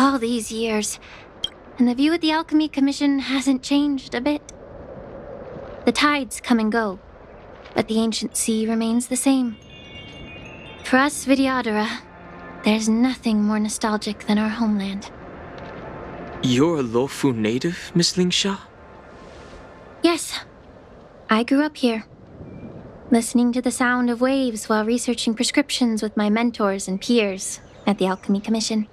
All these years, and the view of the Alchemy Commission hasn't changed a bit. The tides come and go, but the ancient sea remains the same. For us Vidyadhara, there's nothing more nostalgic than our homeland. You're a Lofu native, Miss Lingsha? Yes, I grew up here, listening to the sound of waves while researching prescriptions with my mentors and peers at the Alchemy Commission.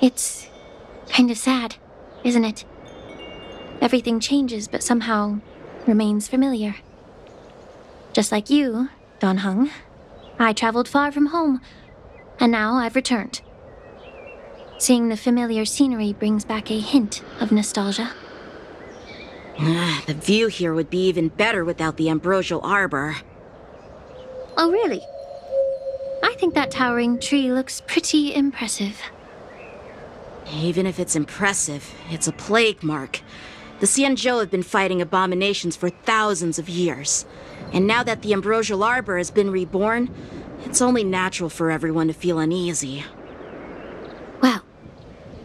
It's kind of sad, isn't it? Everything changes but somehow remains familiar. Just like you, Don Hung, I traveled far from home, and now I've returned. Seeing the familiar scenery brings back a hint of nostalgia. The view here would be even better without the ambrosial arbor. Oh, really? I think that towering tree looks pretty impressive. Even if it's impressive, it's a plague mark. The Xianzhou have been fighting abominations for thousands of years. And now that the ambrosial arbor has been reborn, it's only natural for everyone to feel uneasy. Well,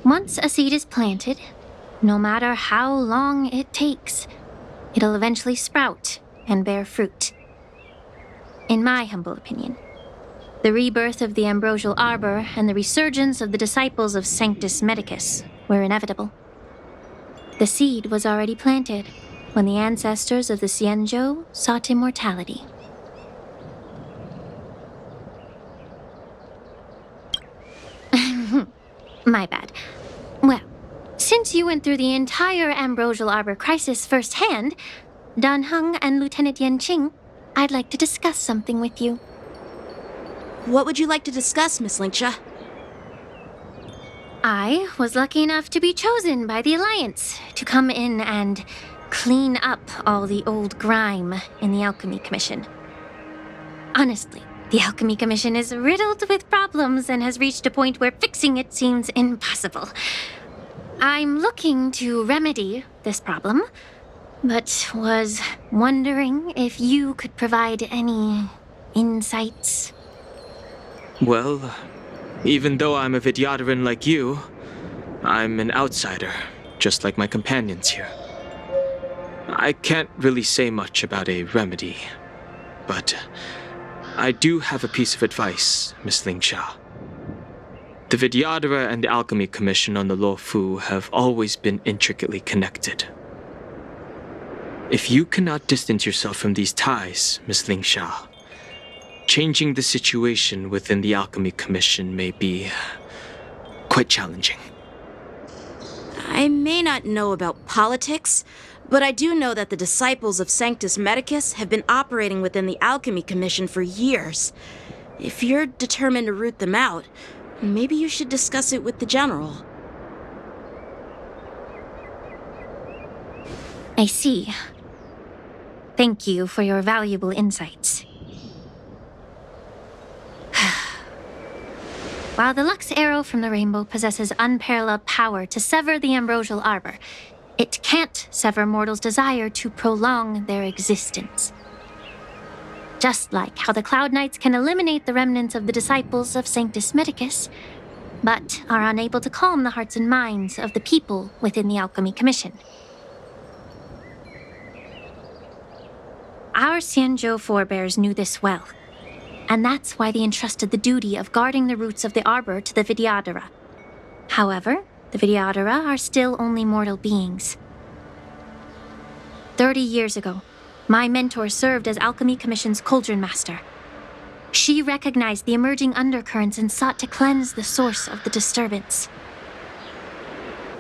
once a seed is planted, no matter how long it takes, it'll eventually sprout and bear fruit. In my humble opinion, the rebirth of the ambrosial arbor and the resurgence of the disciples of Sanctus Medicus were inevitable. The seed was already planted when the ancestors of the Xianzhou sought immortality. My bad. Well, since you went through the entire ambrosial arbor crisis firsthand, Dan Heng and Lieutenant Yanqing, I'd like to discuss something with you. What would you like to discuss, Miss Lingsha? I was lucky enough to be chosen by the Alliance to come in and clean up all the old grime in the Alchemy Commission. Honestly, the Alchemy Commission is riddled with problems and has reached a point where fixing it seems impossible. I'm looking to remedy this problem, but was wondering if you could provide any insights. Well, even though I'm a Vidyadharan like you, I'm an outsider, just like my companions here. I can't really say much about a remedy, but I do have a piece of advice, Miss Lingsha. The Vidyadhara and the Alchemy Commission on the Luofu have always been intricately connected. If you cannot distance yourself from these ties, Miss Lingsha, changing the situation within the Alchemy Commission may be quite challenging. I may not know about politics, but I do know that the disciples of Sanctus Medicus have been operating within the Alchemy Commission for years. If you're determined to root them out, maybe you should discuss it with the General. I see. Thank you for your valuable insights. While the Lux Arrow from the Rainbow possesses unparalleled power to sever the ambrosial arbor, it can't sever mortals' desire to prolong their existence. Just like how the Cloud Knights can eliminate the remnants of the disciples of Sanctus Medicus, but are unable to calm the hearts and minds of the people within the Alchemy Commission. Our Xianzhou forebears knew this well, and that's why they entrusted the duty of guarding the roots of the arbor to the Vidyadhara. However, the Vidyadhara are still only mortal beings. 30 years ago, my mentor served as Alchemy Commission's Cauldron Master. She recognized the emerging undercurrents and sought to cleanse the source of the disturbance.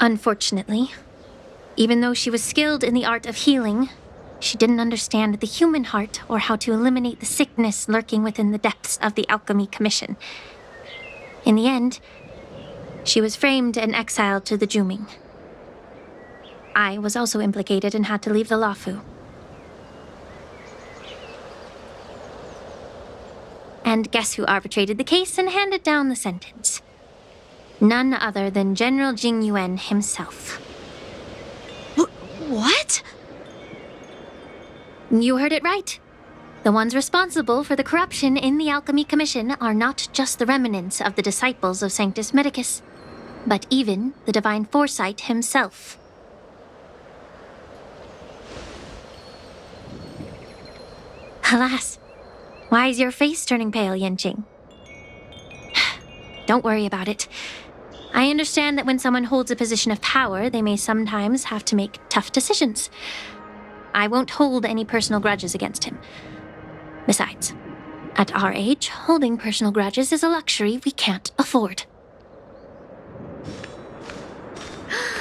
Unfortunately, even though she was skilled in the art of healing, she didn't understand the human heart or how to eliminate the sickness lurking within the depths of the Alchemy Commission. In the end, she was framed and exiled to the Juming. I was also implicated and had to leave the Luofu. And guess who arbitrated the case and handed down the sentence? None other than General Jing Yuan himself. What? You heard it right. The ones responsible for the corruption in the Alchemy Commission are not just the remnants of the disciples of Sanctus Medicus. but even the divine foresight himself. Alas, why is your face turning pale, Yanqing? Don't worry about it. I understand that when someone holds a position of power, they may sometimes have to make tough decisions. I won't hold any personal grudges against him. Besides, at our age, holding personal grudges is a luxury we can't afford.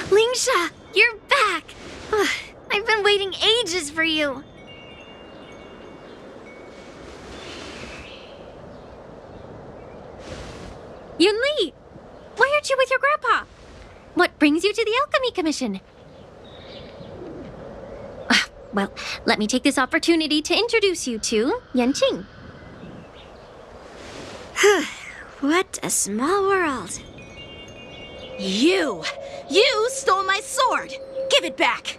Lingsha, you're back! I've been waiting ages for you. Yunli! Why aren't you with your grandpa? What brings you to the Alchemy Commission? Well, let me take this opportunity to introduce you to Yanqing. What a small world. You stole my sword! Give it back!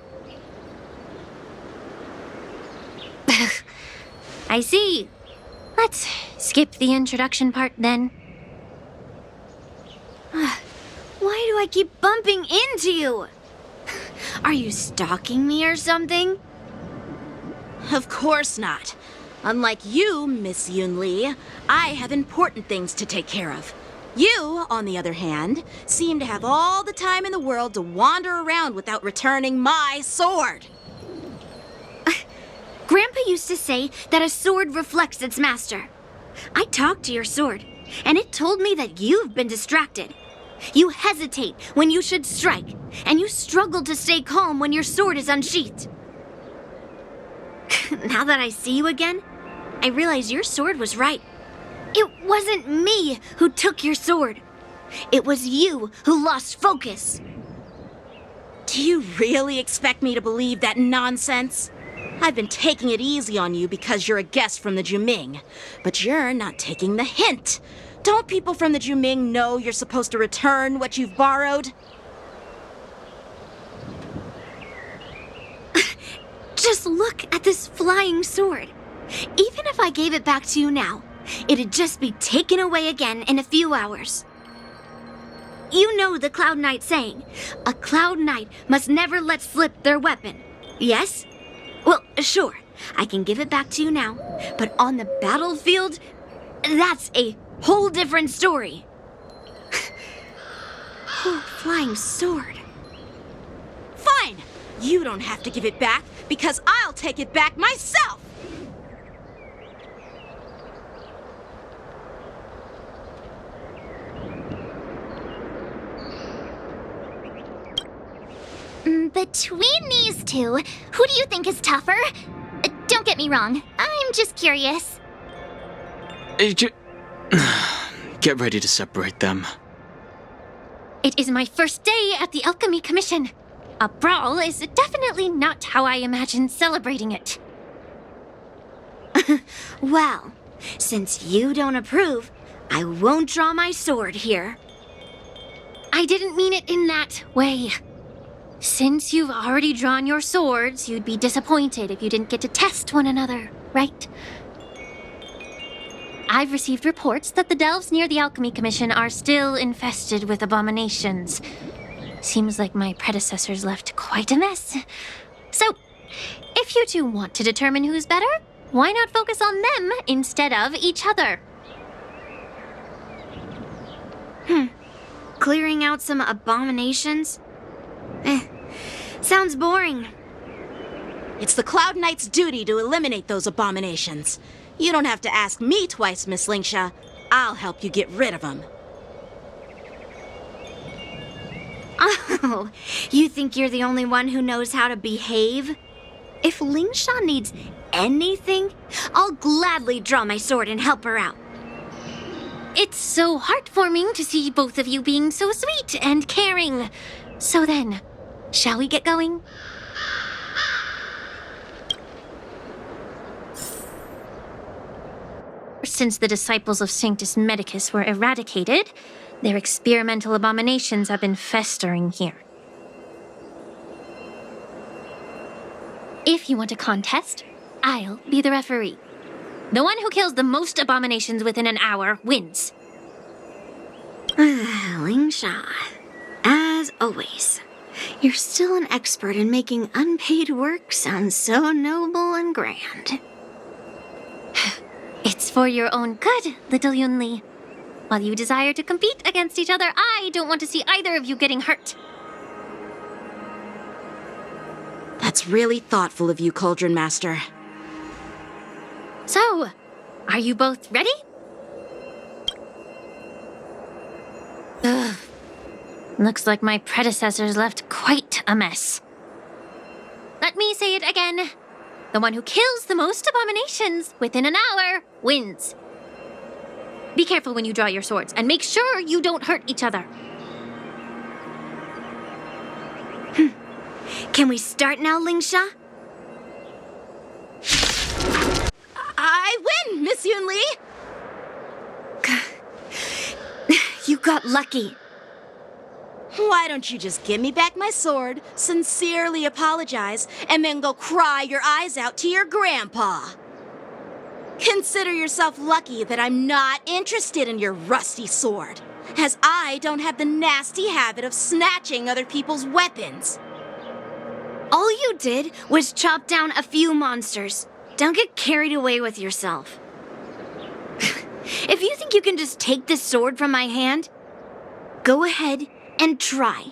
I see. Let's skip the introduction part then. Why do I keep bumping into you? Are you stalking me or something? Of course not. Unlike you, Miss Yunli, I have important things to take care of. You, on the other hand, seem to have all the time in the world to wander around without returning my sword. Grandpa used to say that a sword reflects its master. I talked to your sword, and it told me that you've been distracted. You hesitate when you should strike, and you struggle to stay calm when your sword is unsheathed. Now that I see you again, I realize your sword was right. It wasn't me who took your sword. It was you who lost focus. Do you really expect me to believe that nonsense? I've been taking it easy on you because you're a guest from the Juming, but you're not taking the hint. Don't people from the Juming know you're supposed to return what you've borrowed? Just look at this flying sword. Even if I gave it back to you now, it'd just be taken away again in a few hours. You know the Cloud Knight saying, a Cloud Knight must never let slip their weapon. Yes? Well, sure, I can give it back to you now, but on the battlefield, that's a whole different story. Oh, flying sword. Fine! You don't have to give it back because I'll take it back myself! Between these two, who do you think is tougher? Don't get me wrong, I'm just curious. Get ready to separate them. It is my first day at the Alchemy Commission. A brawl is definitely not how I imagined celebrating it. Well, since you don't approve, I won't draw my sword here. I didn't mean it in that way. Since you've already drawn your swords, you'd be disappointed if you didn't get to test one another, right? I've received reports that the delves near the Alchemy Commission are still infested with abominations. Seems like my predecessors left quite a mess. So, if you two want to determine who's better, why not focus on them instead of each other? Clearing out some abominations? Sounds boring. It's the Cloud Knight's duty to eliminate those abominations. You don't have to ask me twice, Miss Lingsha. I'll help you get rid of them. Oh, you think you're the only one who knows how to behave? If Lingsha needs anything, I'll gladly draw my sword and help her out. It's so heartwarming to see both of you being so sweet and caring. So then, shall we get going? Since the disciples of Sanctus Medicus were eradicated, their experimental abominations have been festering here. If you want a contest, I'll be the referee. The one who kills the most abominations within an hour wins. Lingsha, as always. You're still an expert in making unpaid work sound so noble and grand. It's for your own good, little Yunli. While you desire to compete against each other, I don't want to see either of you getting hurt. That's really thoughtful of you, Cauldron Master. So, are you both ready? Ugh. Looks like my predecessors left quite a mess. Let me say it again. The one who kills the most abominations within an hour wins. Be careful when you draw your swords, and make sure you don't hurt each other. Can we start now, Lingsha? I win, Miss Yunli! You got lucky. Why don't you just give me back my sword, sincerely apologize, and then go cry your eyes out to your grandpa? Consider yourself lucky that I'm not interested in your rusty sword, as I don't have the nasty habit of snatching other people's weapons. All you did was chop down a few monsters. Don't get carried away with yourself. If you think you can just take this sword from my hand, go ahead and try.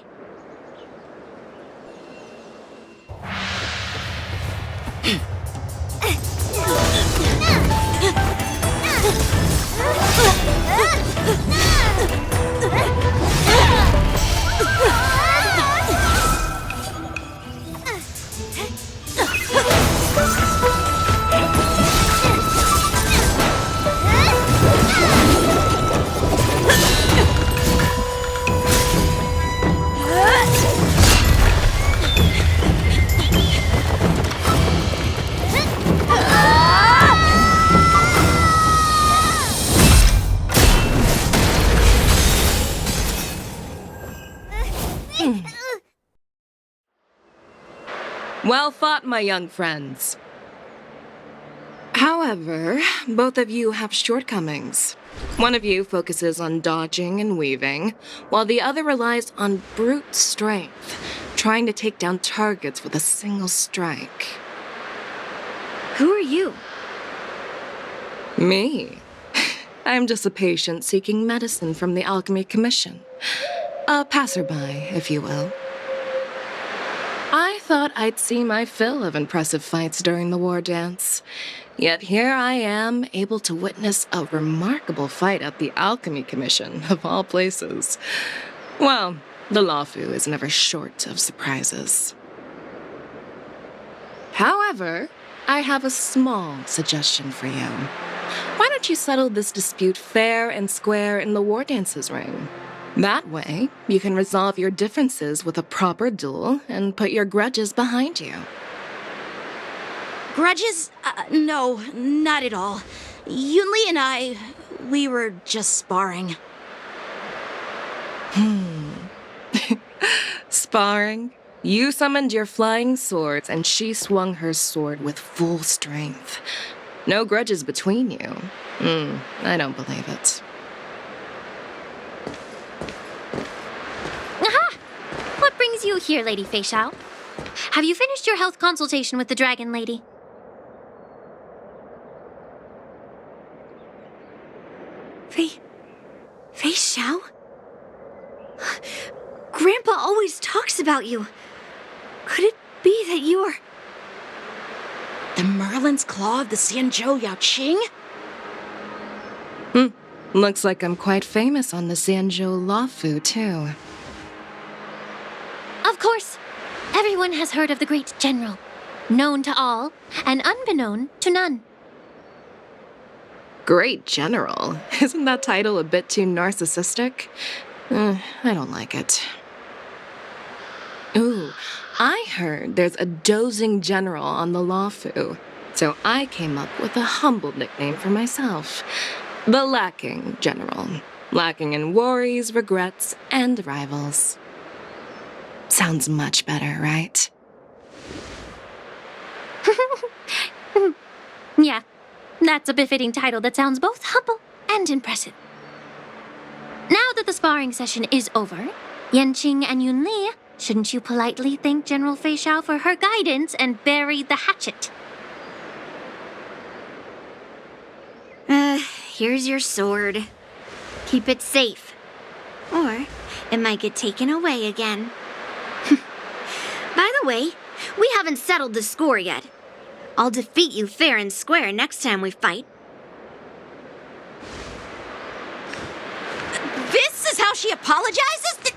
Well fought, my young friends. However, both of you have shortcomings. One of you focuses on dodging and weaving, while the other relies on brute strength, trying to take down targets with a single strike. Who are you? Me? I'm just a patient seeking medicine from the Alchemy Commission. A passerby, if you will. I thought I'd see my fill of impressive fights during the war dance. Yet here I am, able to witness a remarkable fight at the Alchemy Commission, of all places. Well, the Lawfu is never short of surprises. However, I have a small suggestion for you. Why don't you settle this dispute fair and square in the war dance's ring? That way, you can resolve your differences with a proper duel and put your grudges behind you. Grudges? No, not at all. Yunli and we were just sparring. Sparring? You summoned your flying swords and she swung her sword with full strength. No grudges between you. I don't believe it. Aha! What brings you here, Lady Fei Xiao? Have you finished your health consultation with the Dragon Lady? Fei Xiao? Grandpa always talks about you. Could it be that you are... The Merlin's Claw of the Xianzhou Yaoqing? Looks like I'm quite famous on the Xianzhou Lawfu, too. Of course. Everyone has heard of the great general. Known to all, and unbeknown to none. Great General? Isn't that title a bit too narcissistic? I don't like it. Ooh, I heard there's a dozing general on the Lawfu, so I came up with a humble nickname for myself. The Lacking General. Lacking in worries, regrets, and rivals. Sounds much better, right? Yeah, that's a befitting title that sounds both humble and impressive. Now that the sparring session is over, Yanqing and Yunli, shouldn't you politely thank General Fei Xiao for her guidance and bury the hatchet? Here's your sword. Keep it safe. Or it might get taken away again. By the way, we haven't settled the score yet. I'll defeat you fair and square next time we fight. This is how she apologizes?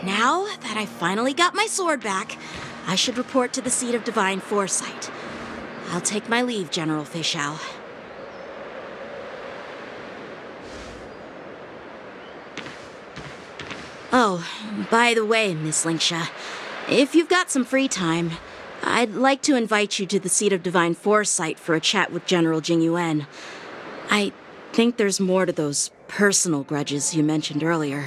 Now that I finally got my sword back, I should report to the seat of divine foresight. I'll take my leave, General Fei Xiao. Oh, by the way, Miss Linksha, if you've got some free time, I'd like to invite you to the seat of divine foresight for a chat with General Jingyuan. I think there's more to those personal grudges you mentioned earlier.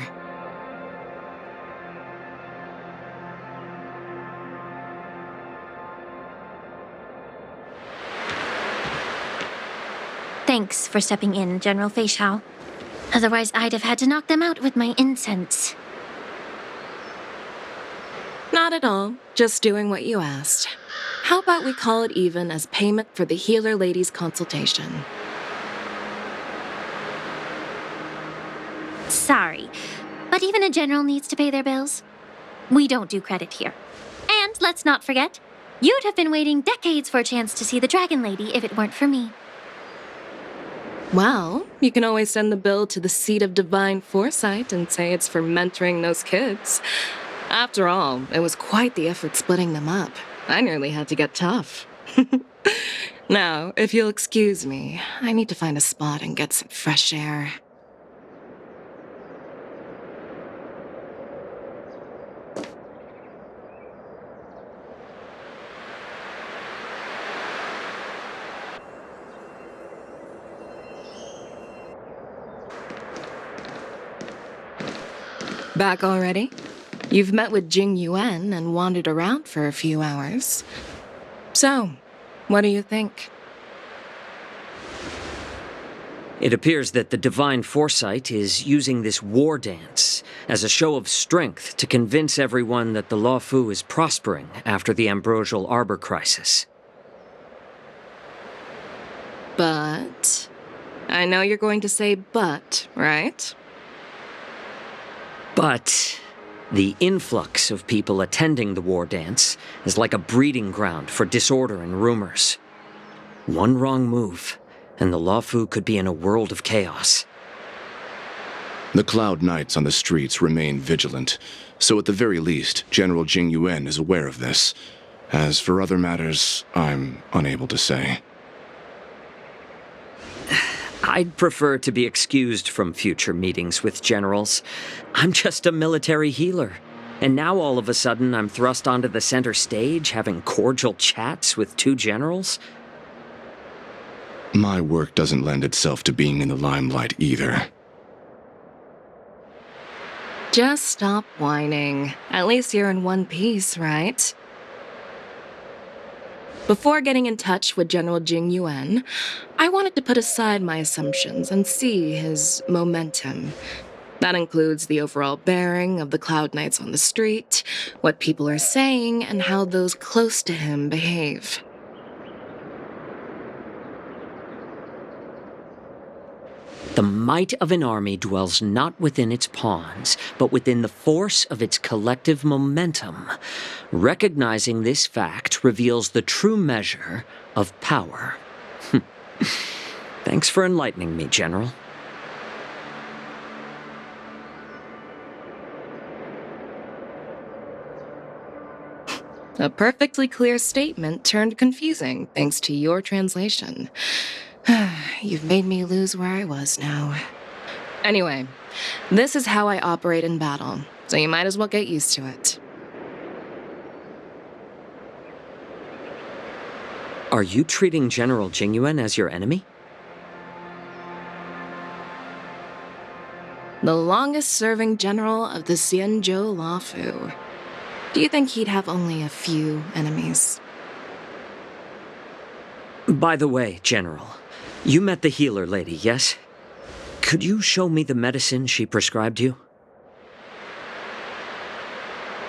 Thanks for stepping in, General Fei Xiao. Otherwise, I'd have had to knock them out with my incense. Not at all. Just doing what you asked. How about we call it even as payment for the healer lady's consultation? Sorry, but even a general needs to pay their bills. We don't do credit here. And let's not forget, you'd have been waiting decades for a chance to see the Dragon Lady if it weren't for me. Well, you can always send the bill to the seat of divine foresight and say it's for mentoring those kids. After all, it was quite the effort splitting them up. I nearly had to get tough. Now, if you'll excuse me, I need to find a spot and get some fresh air. Back already? You've met with Jing Yuan and wandered around for a few hours. So, what do you think? It appears that the Divine Foresight is using this war dance as a show of strength to convince everyone that the Luofu is prospering after the Ambrosial Arbor crisis. But... I know you're going to say but, right? But the influx of people attending the war dance is like a breeding ground for disorder and rumors. One wrong move, and the Luofu could be in a world of chaos. The Cloud Knights on the streets remain vigilant, so at the very least, General Jing Yuan is aware of this. As for other matters, I'm unable to say. I'd prefer to be excused from future meetings with generals. I'm just a military healer. And now all of a sudden I'm thrust onto the center stage having cordial chats with two generals? My work doesn't lend itself to being in the limelight either. Just stop whining. At least you're in one piece, right? Before getting in touch with General Jing Yuan, I wanted to put aside my assumptions and see his momentum. That includes the overall bearing of the Cloud Knights on the street, what people are saying, and how those close to him behave. The might of an army dwells not within its pawns, but within the force of its collective momentum. Recognizing this fact reveals the true measure of power. Thanks for enlightening me, General. A perfectly clear statement turned confusing thanks to your translation. You've made me lose where I was now. Anyway, this is how I operate in battle, so you might as well get used to it. Are you treating General Jingyuan as your enemy? The longest-serving general of the Xianzhou Luofu. Do you think he'd have only a few enemies? By the way, General, you met the healer lady, yes? Could you show me the medicine she prescribed you?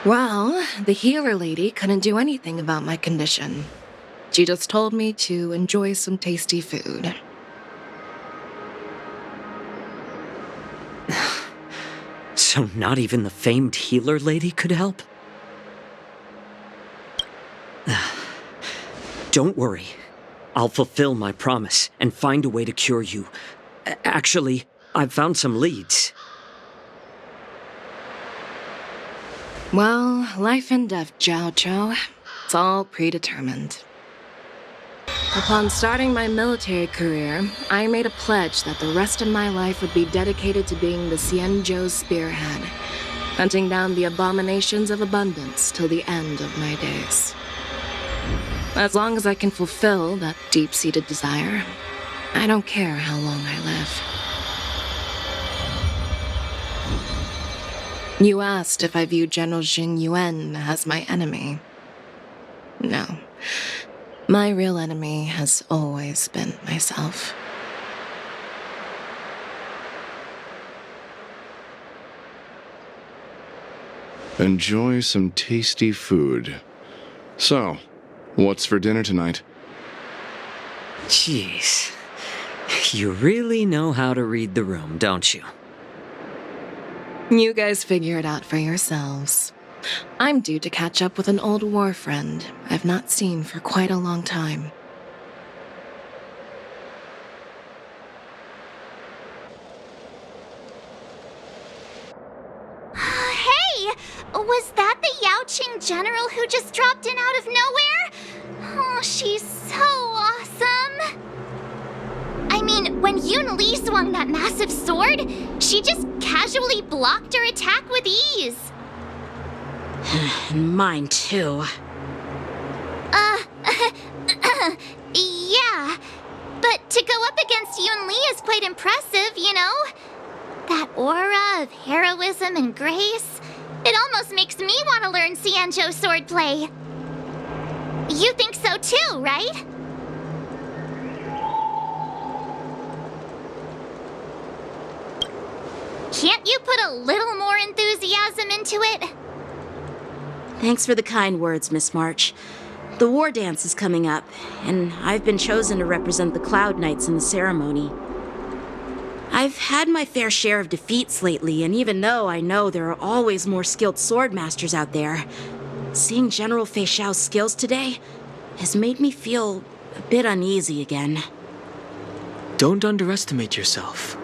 Well, the healer lady couldn't do anything about my condition. She just told me to enjoy some tasty food. So not even the famed healer lady could help? Don't worry. I'll fulfill my promise and find a way to cure you. Actually, I've found some leads. Well, life and death, Jiao Chou. It's all predetermined. Upon starting my military career, I made a pledge that the rest of my life would be dedicated to being the Xianzhou spearhead, hunting down the abominations of abundance till the end of my days. As long as I can fulfill that deep-seated desire, I don't care how long I live. You asked if I view General Jing Yuan as my enemy. No. My real enemy has always been myself. Enjoy some tasty food. So, what's for dinner tonight? Jeez. You really know how to read the room, don't you? You guys figure it out for yourselves. I'm due to catch up with an old war friend I've not seen for quite a long time. Hey! Was that the Yaoqing general who just dropped in out of nowhere? Oh, she's so awesome! I mean, when Yun Li swung that massive sword, she just casually blocked her attack with ease. Mine too. Yeah. But to go up against Yun Li is quite impressive, you know? That aura of heroism and grace. It almost makes me want to learn Xianzhou swordplay. You think so too, right? Can't you put a little more enthusiasm into it? Thanks for the kind words, Miss March. The war dance is coming up, and I've been chosen to represent the Cloud Knights in the ceremony. I've had my fair share of defeats lately, and even though I know there are always more skilled sword masters out there, seeing General Fei Xiao's skills today has made me feel a bit uneasy again. Don't underestimate yourself.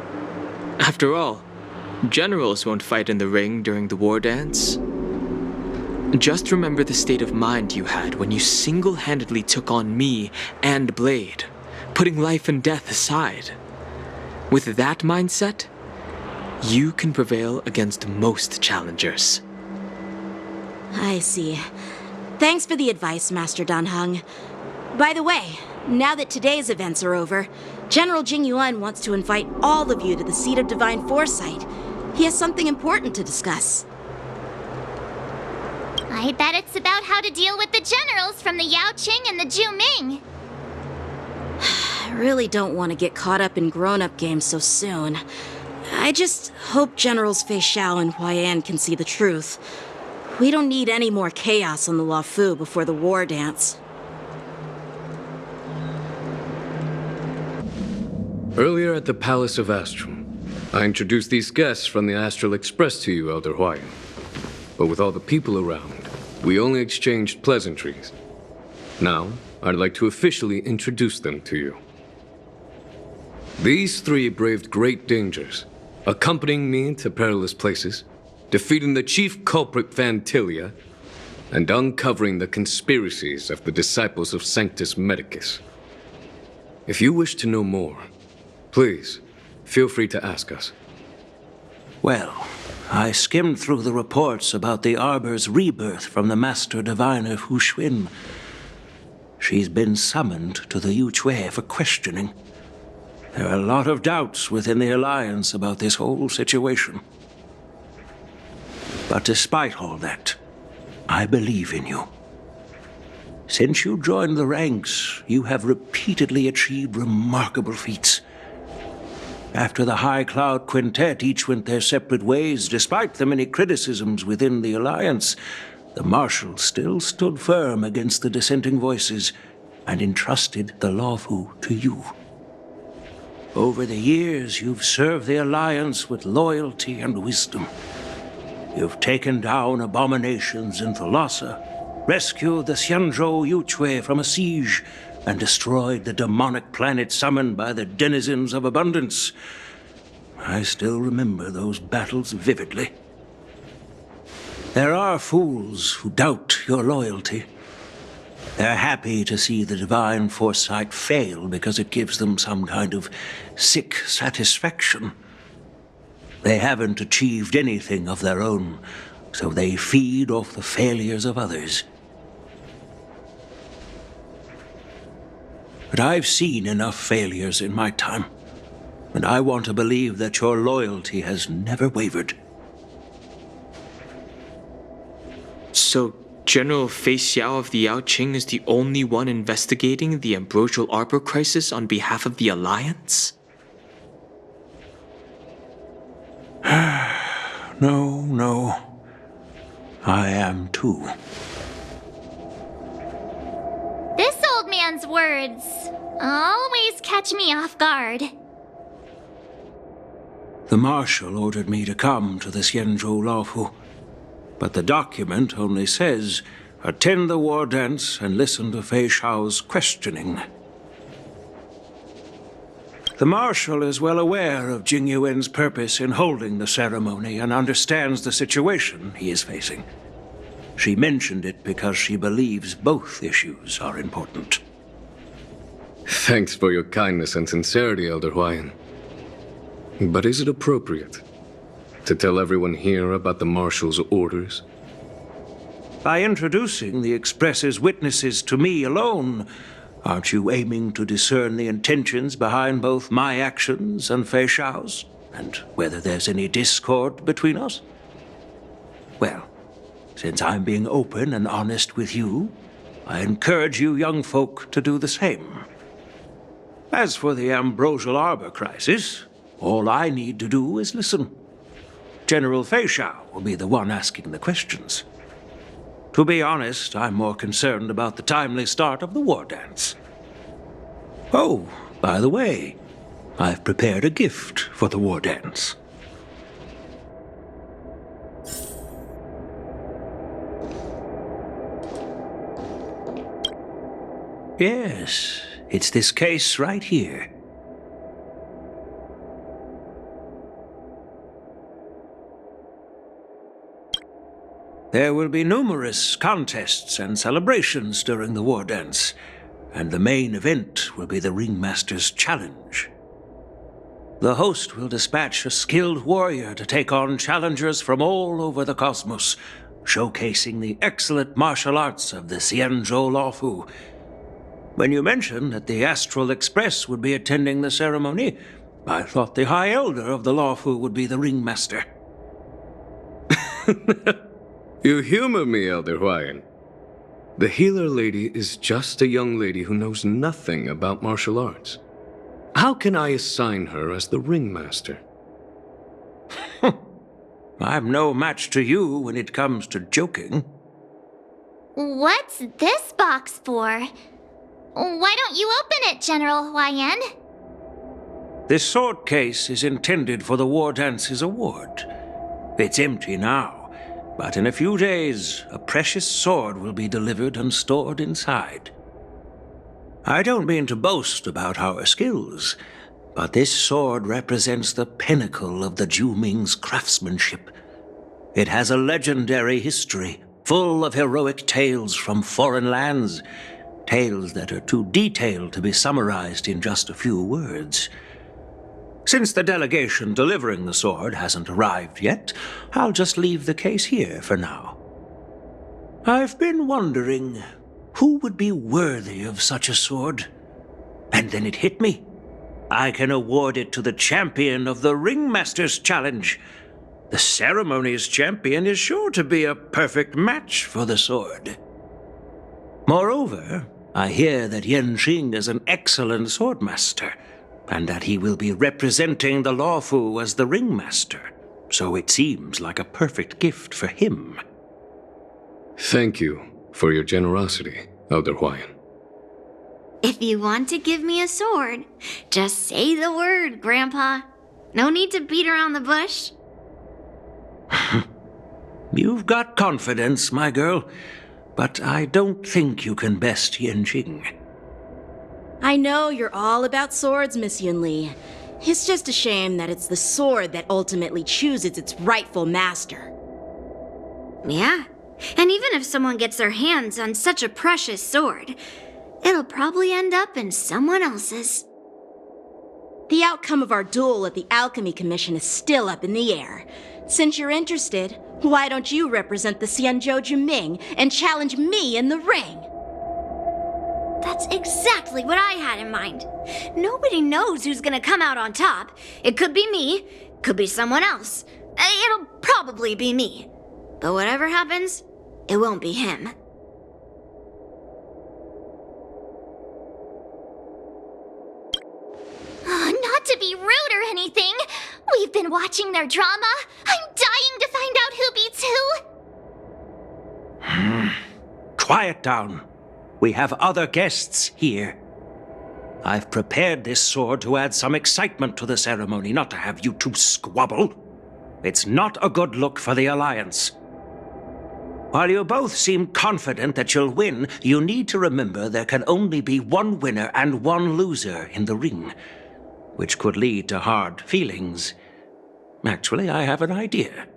After all, generals won't fight in the ring during the war dance. Just remember the state of mind you had when you single-handedly took on me and Blade, putting life and death aside. With that mindset, you can prevail against most challengers. I see. Thanks for the advice, Master Dan Heng. By the way, now that today's events are over, General Jing Yuan wants to invite all of you to the Seat of Divine Foresight. He has something important to discuss. I bet it's about how to deal with the generals from the Yaoqing and the Zhuming. I really don't want to get caught up in grown-up games so soon. I just hope Generals Fei Xiao and Huaiyan can see the truth. We don't need any more chaos on the Luofu before the war dance. Earlier at the Palace of Astral, I introduced these guests from the Astral Express to you, Elder Huaiyan. But with all the people around, we only exchanged pleasantries. Now, I'd like to officially introduce them to you. These three braved great dangers, accompanying me to perilous places, defeating the chief culprit Vantilia, and uncovering the conspiracies of the disciples of Sanctus Medicus. If you wish to know more, please, feel free to ask us. Well, I skimmed through the reports about the Arbor's rebirth from the Master Diviner Hu Xuan. She's been summoned to the Yu Chui for questioning. There are a lot of doubts within the Alliance about this whole situation. But despite all that, I believe in you. Since you joined the ranks, you have repeatedly achieved remarkable feats. After the High Cloud Quintet each went their separate ways, despite the many criticisms within the Alliance, the Marshal still stood firm against the dissenting voices and entrusted the Lawfu to you. Over the years, you've served the Alliance with loyalty and wisdom. You've taken down abominations in Thalassa, rescued the Xianzhou Yuchue from a siege, and destroyed the demonic planet summoned by the denizens of abundance. I still remember those battles vividly. There are fools who doubt your loyalty. They're happy to see the divine foresight fail because it gives them some kind of sick satisfaction. They haven't achieved anything of their own, so they feed off the failures of others. But I've seen enough failures in my time, and I want to believe that your loyalty has never wavered. So, General Fei Xiao of the Yaoqing is the only one investigating the Ambrosial Arbor crisis on behalf of the Alliance? No. I am too. This old man's words always catch me off guard. The Marshal ordered me to come to the Xianzhou Lawfu, but the document only says, attend the war dance and listen to Fei Xiao's questioning. The Marshal is well aware of Jing Yuan's purpose in holding the ceremony and understands the situation he is facing. She mentioned it because she believes both issues are important. Thanks for your kindness and sincerity, Elder Huayan. But is it appropriate to tell everyone here about the Marshal's orders? By introducing the Express's witnesses to me alone, aren't you aiming to discern the intentions behind both my actions and Fei Xiao's, and whether there's any discord between us? Well, since I'm being open and honest with you, I encourage you young folk to do the same. As for the Ambrosial Arbor crisis, all I need to do is listen. General Fei Xiao will be the one asking the questions. To be honest, I'm more concerned about the timely start of the war dance. Oh, by the way, I've prepared a gift for the war dance. Yes, it's this case right here. There will be numerous contests and celebrations during the war dance, and the main event will be the Ringmaster's Challenge. The host will dispatch a skilled warrior to take on challengers from all over the cosmos, showcasing the excellent martial arts of the Xianzhou Lawfu. When you mentioned that the Astral Express would be attending the ceremony, I thought the High Elder of the Lawfu would be the Ringmaster. You humor me, Elder Huayan. The healer lady is just a young lady who knows nothing about martial arts. How can I assign her as the ringmaster? I'm no match to you when it comes to joking. What's this box for? Why don't you open it, General Huayan? This sword case is intended for the War Dance's award. It's empty now. But in a few days, a precious sword will be delivered and stored inside. I don't mean to boast about our skills, but this sword represents the pinnacle of the Zhu-Ming's craftsmanship. It has a legendary history, full of heroic tales from foreign lands, tales that are too detailed to be summarized in just a few words. Since the delegation delivering the sword hasn't arrived yet, I'll just leave the case here for now. I've been wondering who would be worthy of such a sword. And then it hit me. I can award it to the champion of the Ringmaster's Challenge. The ceremony's champion is sure to be a perfect match for the sword. Moreover, I hear that Yan Xing is an excellent swordmaster. and that he will be representing the Lawfu as the ringmaster, so it seems like a perfect gift for him. Thank you for your generosity, Elder Huayan. If you want to give me a sword, just say the word, Grandpa. No need to beat around the bush. You've got confidence, my girl, but I don't think you can best Yanqing. I know you're all about swords, Miss Yunli. It's just a shame that it's the sword that ultimately chooses its rightful master. Yeah, and even if someone gets their hands on such a precious sword, it'll probably end up in someone else's. The outcome of our duel at the Alchemy Commission is still up in the air. Since you're interested, why don't you represent the Xianzhou Juming and challenge me in the ring? That's exactly what I had in mind. Nobody knows who's gonna come out on top. It could be me, could be someone else. It'll probably be me. But whatever happens, it won't be him. Not to be rude or anything, we've been watching their drama. I'm dying to find out who beats who. Quiet down. We have other guests here. I've prepared this sword to add some excitement to the ceremony, not to have you two squabble. It's not a good look for the Alliance. While you both seem confident that you'll win, you need to remember there can only be one winner and one loser in the ring, which could lead to hard feelings. Actually, I have an idea.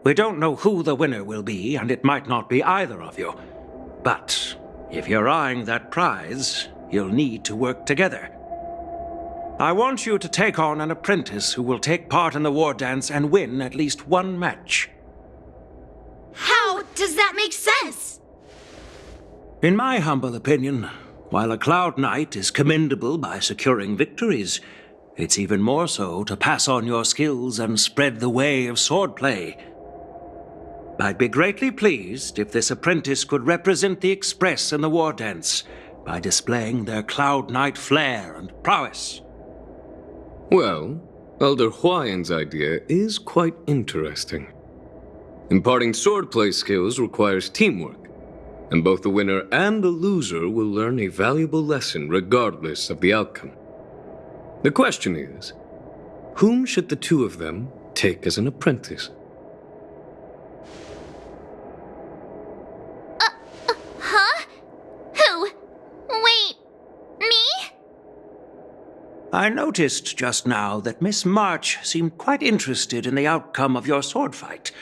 We don't know who the winner will be, and it might not be either of you. But if you're eyeing that prize, you'll need to work together. I want you to take on an apprentice who will take part in the war dance and win at least one match. How does that make sense? In my humble opinion, while a Cloud Knight is commendable by securing victories, it's even more so to pass on your skills and spread the way of swordplay. I'd be greatly pleased if this apprentice could represent the Express in the war dance by displaying their Cloud Knight flair and prowess. Well, Elder Huayan's idea is quite interesting. Imparting swordplay skills requires teamwork, and both the winner and the loser will learn a valuable lesson regardless of the outcome. The question is, whom should the two of them take as an apprentice? Huh? Who? Wait, me? I noticed just now that Miss March seemed quite interested in the outcome of your sword fight,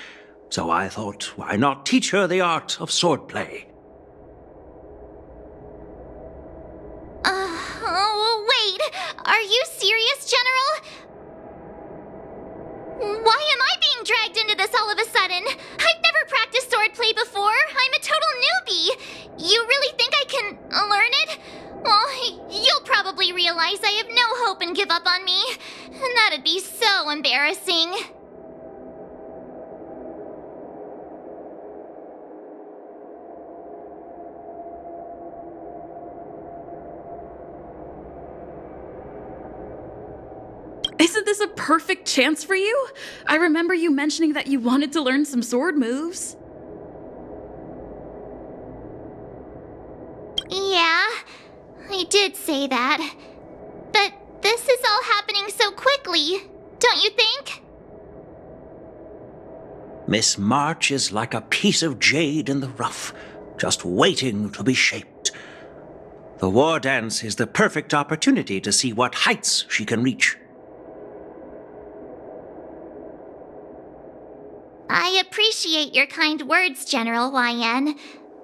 so I thought, why not teach her the art of swordplay? Wait, are you serious, General? Why am I being dragged into this all of a sudden? I've never practiced swordplay before. I'm a total newbie. You really think I can learn it? Well, you'll probably realize I have no hope and give up on me. And that'd be so embarrassing. Isn't this a perfect chance for you? I remember you mentioning that you wanted to learn some sword moves. Yeah, I did say that. But this is all happening so quickly, don't you think? Miss March is like a piece of jade in the rough, just waiting to be shaped. The war dance is the perfect opportunity to see what heights she can reach. I appreciate your kind words, General Huayan.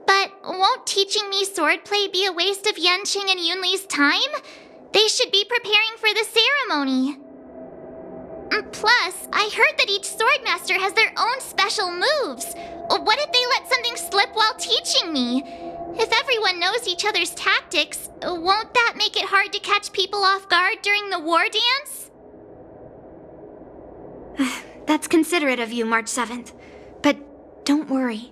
But won't teaching me swordplay be a waste of Yanqing and Yunli's time? They should be preparing for the ceremony. Plus, I heard that each swordmaster has their own special moves. What if they let something slip while teaching me? If everyone knows each other's tactics, won't that make it hard to catch people off guard during the war dance? That's considerate of you, March 7th. But don't worry.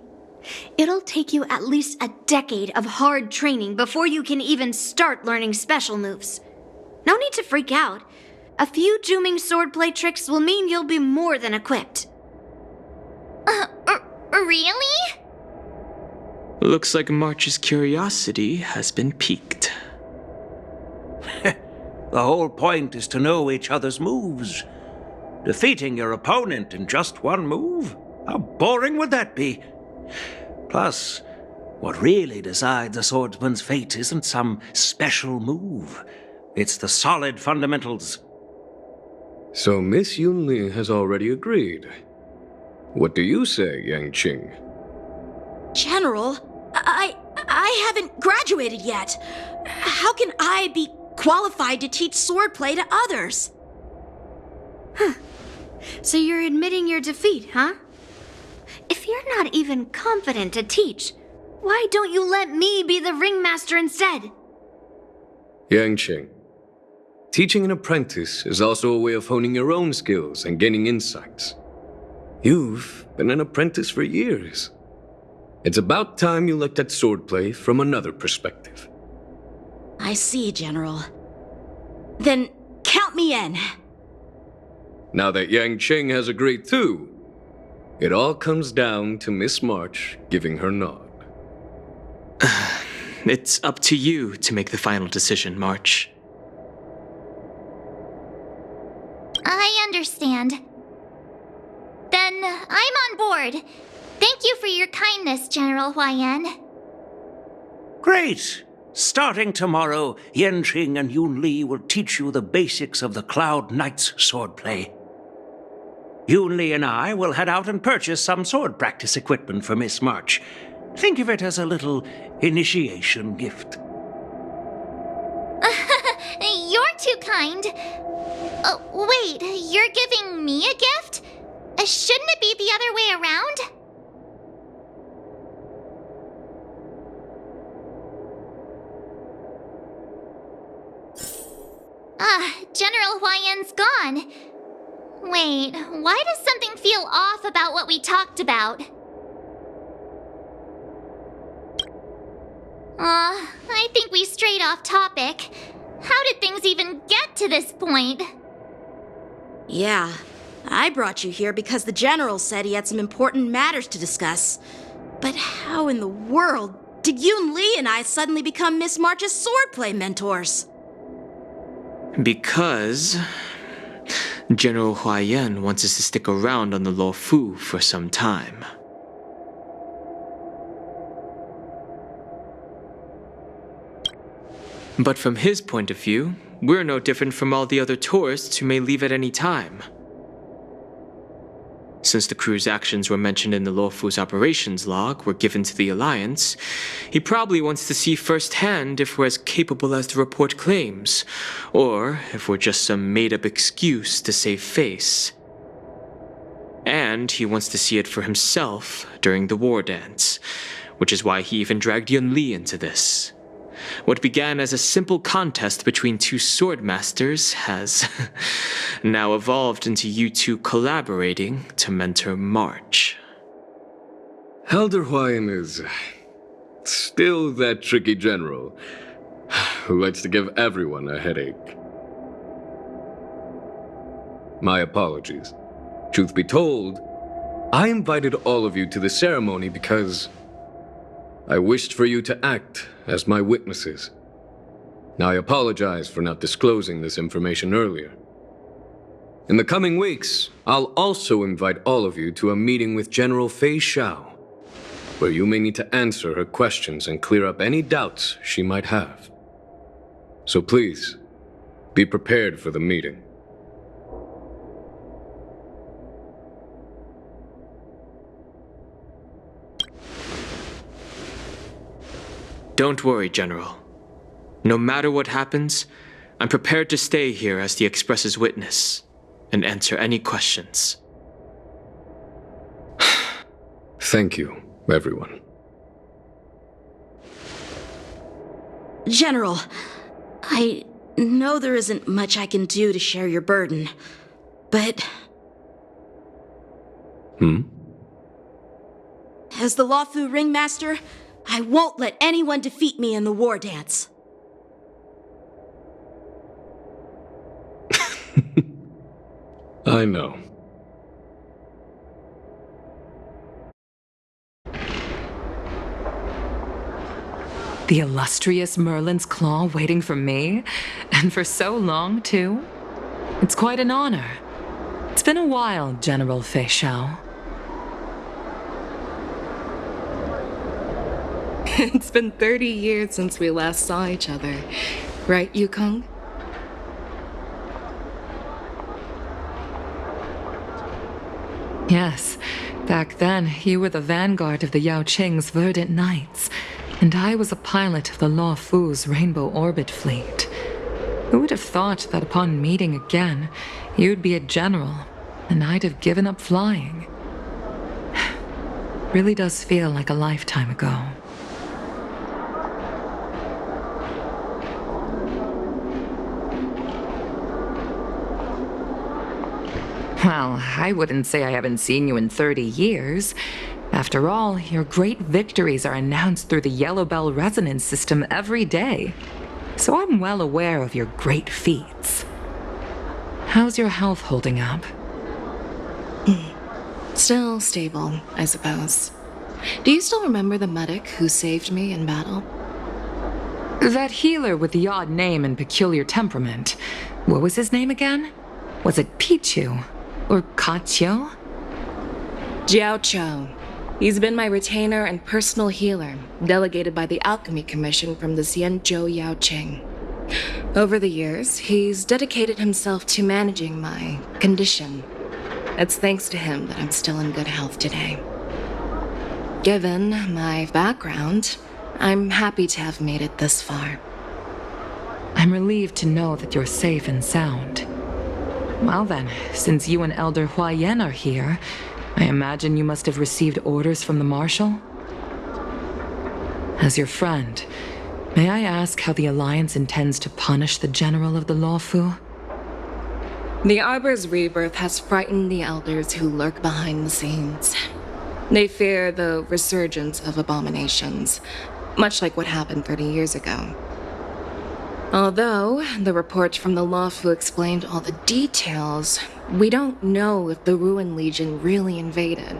It'll take you at least a decade of hard training before you can even start learning special moves. No need to freak out. A few Juming swordplay tricks will mean you'll be more than equipped. Really? Looks like March's curiosity has been piqued. The whole point is to know each other's moves. Defeating your opponent in just one move? How boring would that be? Plus, what really decides a swordsman's fate isn't some special move. It's the solid fundamentals. So Miss Yunli has already agreed. What do you say, Yang Qing? General, I haven't graduated yet. How can I be qualified to teach swordplay to others? So you're admitting your defeat, huh? If you're not even confident to teach, why don't you let me be the ringmaster instead? Yang Qing, teaching an apprentice is also a way of honing your own skills and gaining insights. You've been an apprentice for years. It's about time you looked at swordplay from another perspective. I see, General. Then count me in. Now that Yang Qing has agreed too, it all comes down to Miss March giving her nod. It's up to you to make the final decision, March. I understand. Then I'm on board. Thank you for your kindness, General Huayan. Great! Starting tomorrow, Yanqing and Yunli will teach you the basics of the Cloud Knight's swordplay. Yunli and I will head out and purchase some sword practice equipment for Miss March. Think of it as a little initiation gift. You're too kind. Wait, you're giving me a gift? Shouldn't it be the other way around? General Huayan's gone. Wait, why does something feel off about what we talked about? I think we strayed off topic. How did things even get to this point? Yeah, I brought you here because the General said he had some important matters to discuss. But how in the world did Yun Li and I suddenly become Miss March's swordplay mentors? Because General Huayan wants us to stick around on the Luofu for some time. But from his point of view, we're no different from all the other tourists who may leave at any time. Since the crew's actions were mentioned in the Luofu's operations log were given to the Alliance, he probably wants to see firsthand if we're as capable as the report claims, or if we're just some made-up excuse to save face. And he wants to see it for himself during the war dance, which is why he even dragged Yun Li into this. What began as a simple contest between two swordmasters has now evolved into you two collaborating to mentor March. Elder Huayan is still that tricky general who likes to give everyone a headache. My apologies. Truth be told, I invited all of you to the ceremony because I wished for you to act as my witnesses. Now, I apologize for not disclosing this information earlier. In the coming weeks, I'll also invite all of you to a meeting with General Fei Xiao, where you may need to answer her questions and clear up any doubts she might have. So please, be prepared for the meeting. Don't worry, General. No matter what happens, I'm prepared to stay here as the Express's witness and answer any questions. Thank you, everyone. General, I know there isn't much I can do to share your burden, but... As the Luofu ringmaster, I won't let anyone defeat me in the war dance. I know. The illustrious Merlin's claw waiting for me? And for so long, too? It's quite an honor. It's been a while, General Feixiao. It's been 30 years since we last saw each other. Right, Yukong? Yes, back then you were the vanguard of the Yao Qing's Verdant Knights, and I was a pilot of the Law Fu's Rainbow Orbit Fleet. Who would have thought that upon meeting again, you'd be a general, and I'd have given up flying? Really does feel like a lifetime ago. Well, I wouldn't say I haven't seen you in 30 years. After all, your great victories are announced through the Yellow Bell resonance system every day. So I'm well aware of your great feats. How's your health holding up? Still stable, I suppose. Do you still remember the medic who saved me in battle? That healer with the odd name and peculiar temperament. What was his name again? Was it Pichu? Or Kachio? Jiao Cho. He's been my retainer and personal healer, delegated by the Alchemy Commission from the Xianzhou Yao Qing. Over the years, he's dedicated himself to managing my condition. It's thanks to him that I'm still in good health today. Given my background, I'm happy to have made it this far. I'm relieved to know that you're safe and sound. Well then, since you and Elder Huayan are here, I imagine you must have received orders from the Marshal? As your friend, may I ask how the Alliance intends to punish the General of the Lawfu? The Arbor's rebirth has frightened the elders who lurk behind the scenes. They fear the resurgence of abominations, much like what happened 30 years ago. Although the report from the Lawfu explained all the details, we don't know if the Ruin Legion really invaded,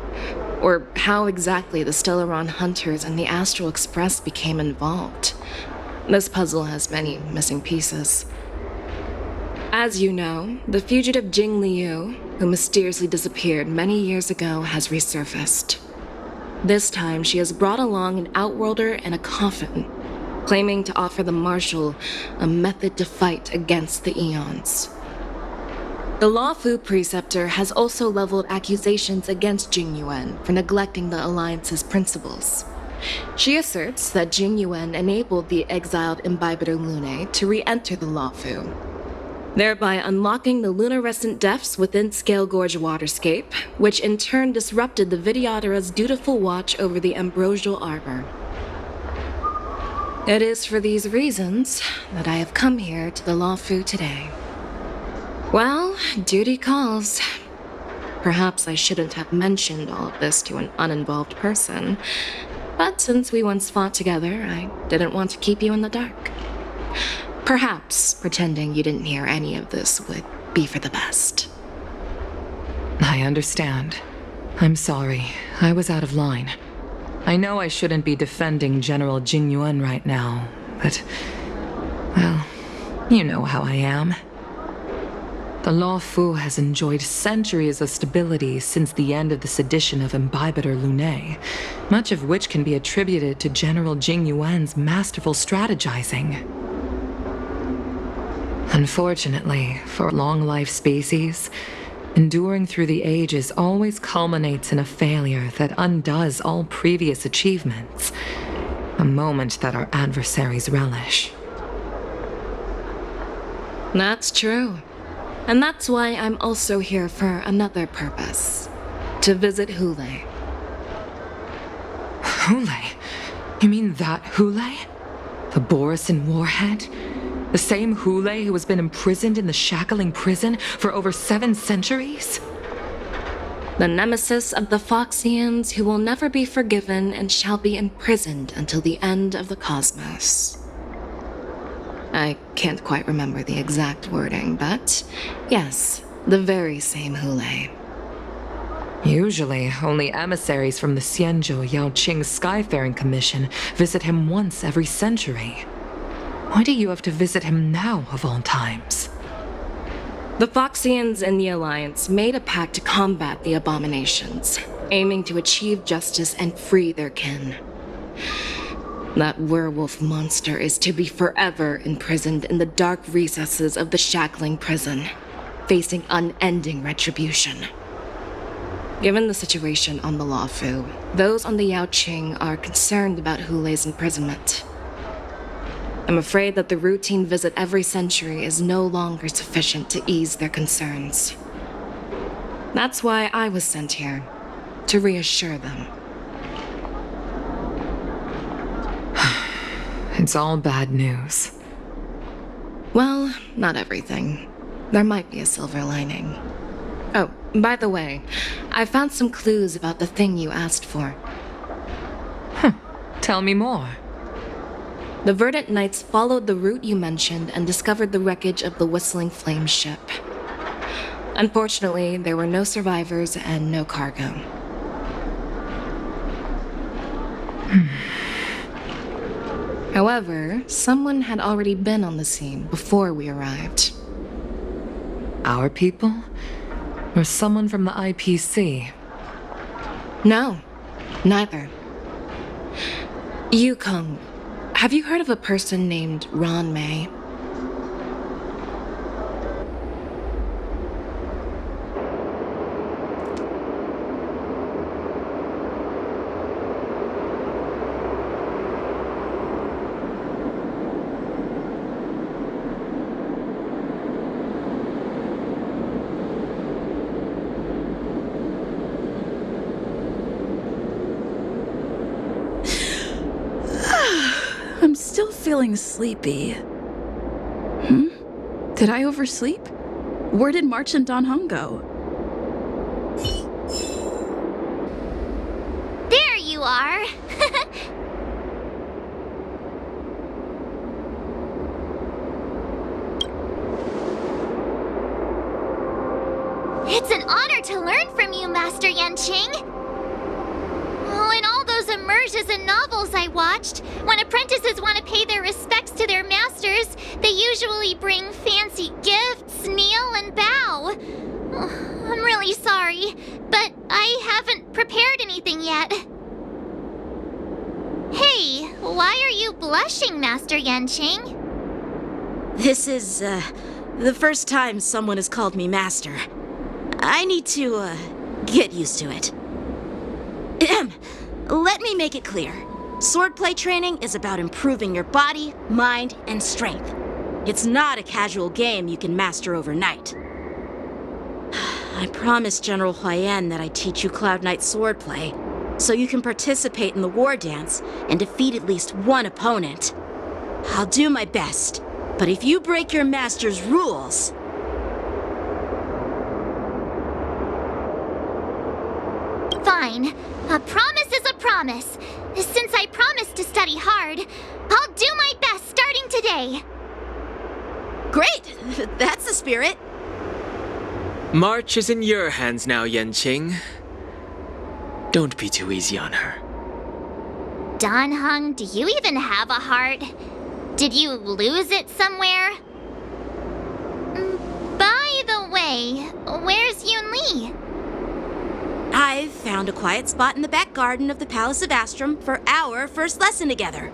or how exactly the Stellaron Hunters and the Astral Express became involved. This puzzle has many missing pieces. As you know, the fugitive Jing Liu, who mysteriously disappeared many years ago, has resurfaced. This time, she has brought along an Outworlder and a coffin, claiming to offer the Marshal a method to fight against the Eons. The Lawfu Preceptor has also leveled accusations against Jing Yuan for neglecting the Alliance's principles. She asserts that Jing Yuan enabled the exiled Imbibitor Lunae to re-enter the Lawfu, thereby unlocking the lunarescent depths within Scale Gorge Waterscape, which in turn disrupted the Vidyadhara's dutiful watch over the Ambrosial Arbor. It is for these reasons that I have come here to the Lawfu today. Well, duty calls. Perhaps I shouldn't have mentioned all of this to an uninvolved person, but since we once fought together, I didn't want to keep you in the dark. Perhaps pretending you didn't hear any of this would be for the best. I understand. I'm sorry. I was out of line. I know I shouldn't be defending General Jing Yuan right now, but, well, you know how I am. The Lawfu has enjoyed centuries of stability since the end of the sedition of Imbibitor Lunae, much of which can be attributed to General Jing Yuan's masterful strategizing. Unfortunately, for long-life species, enduring through the ages always culminates in a failure that undoes all previous achievements, a moment that our adversaries relish. That's true. And that's why I'm also here for another purpose. To visit Hule. Hule? You mean that Hule? The Borisin warhead? The same Hule who has been imprisoned in the shackling prison for over 7 centuries? The nemesis of the Foxians who will never be forgiven and shall be imprisoned until the end of the cosmos. I can't quite remember the exact wording, but yes, the very same Hule. Usually, only emissaries from the Xianzhou Yaoqing Skyfaring Commission visit him once every century. Why do you have to visit him now, of all times? The Foxians and the Alliance made a pact to combat the abominations, aiming to achieve justice and free their kin. That werewolf monster is to be forever imprisoned in the dark recesses of the Shackling prison, facing unending retribution. Given the situation on the Luofu, those on the Yaoqing are concerned about Hule's imprisonment. I'm afraid that the routine visit every century is no longer sufficient to ease their concerns. That's why I was sent here, to reassure them. It's all bad news. Well, not everything. There might be a silver lining. Oh, by the way, I found some clues about the thing you asked for. Tell me more. The Verdant Knights followed the route you mentioned and discovered the wreckage of the Whistling Flame ship. Unfortunately, there were no survivors and no cargo. However, someone had already been on the scene before we arrived. Our people? Or someone from the IPC? No, neither. Yukong, have you heard of a person named Ron May? I'm still feeling sleepy. Did I oversleep? Where did March and Don Hung go? There you are! It's an honor to learn from you, Master Yanqing! Oh, in all those immersions and novels I watched, when apprentices want to pay their respects to their masters, they usually bring fancy gifts, kneel, and bow. Oh, I'm really sorry, but I haven't prepared anything yet. Hey, why are you blushing, Master Yanqing? This is, the first time someone has called me master. I need to, get used to it. Let me make it clear. Swordplay training is about improving your body, mind, and strength. It's not a casual game you can master overnight. I promised General Huayan that I'd teach you Cloud Knight swordplay, so you can participate in the war dance and defeat at least one opponent. I'll do my best, but if you break your master's rules... Fine. A promise is a promise. Since I promised to study hard, I'll do my best starting today. Great! That's the spirit. March is in your hands now, Yanqing. Don't be too easy on her. Don Hung, do you even have a heart? Did you lose it somewhere? By the way, where's Yun Li? I've found a quiet spot in the back garden of the Palace of Astrum for our first lesson together.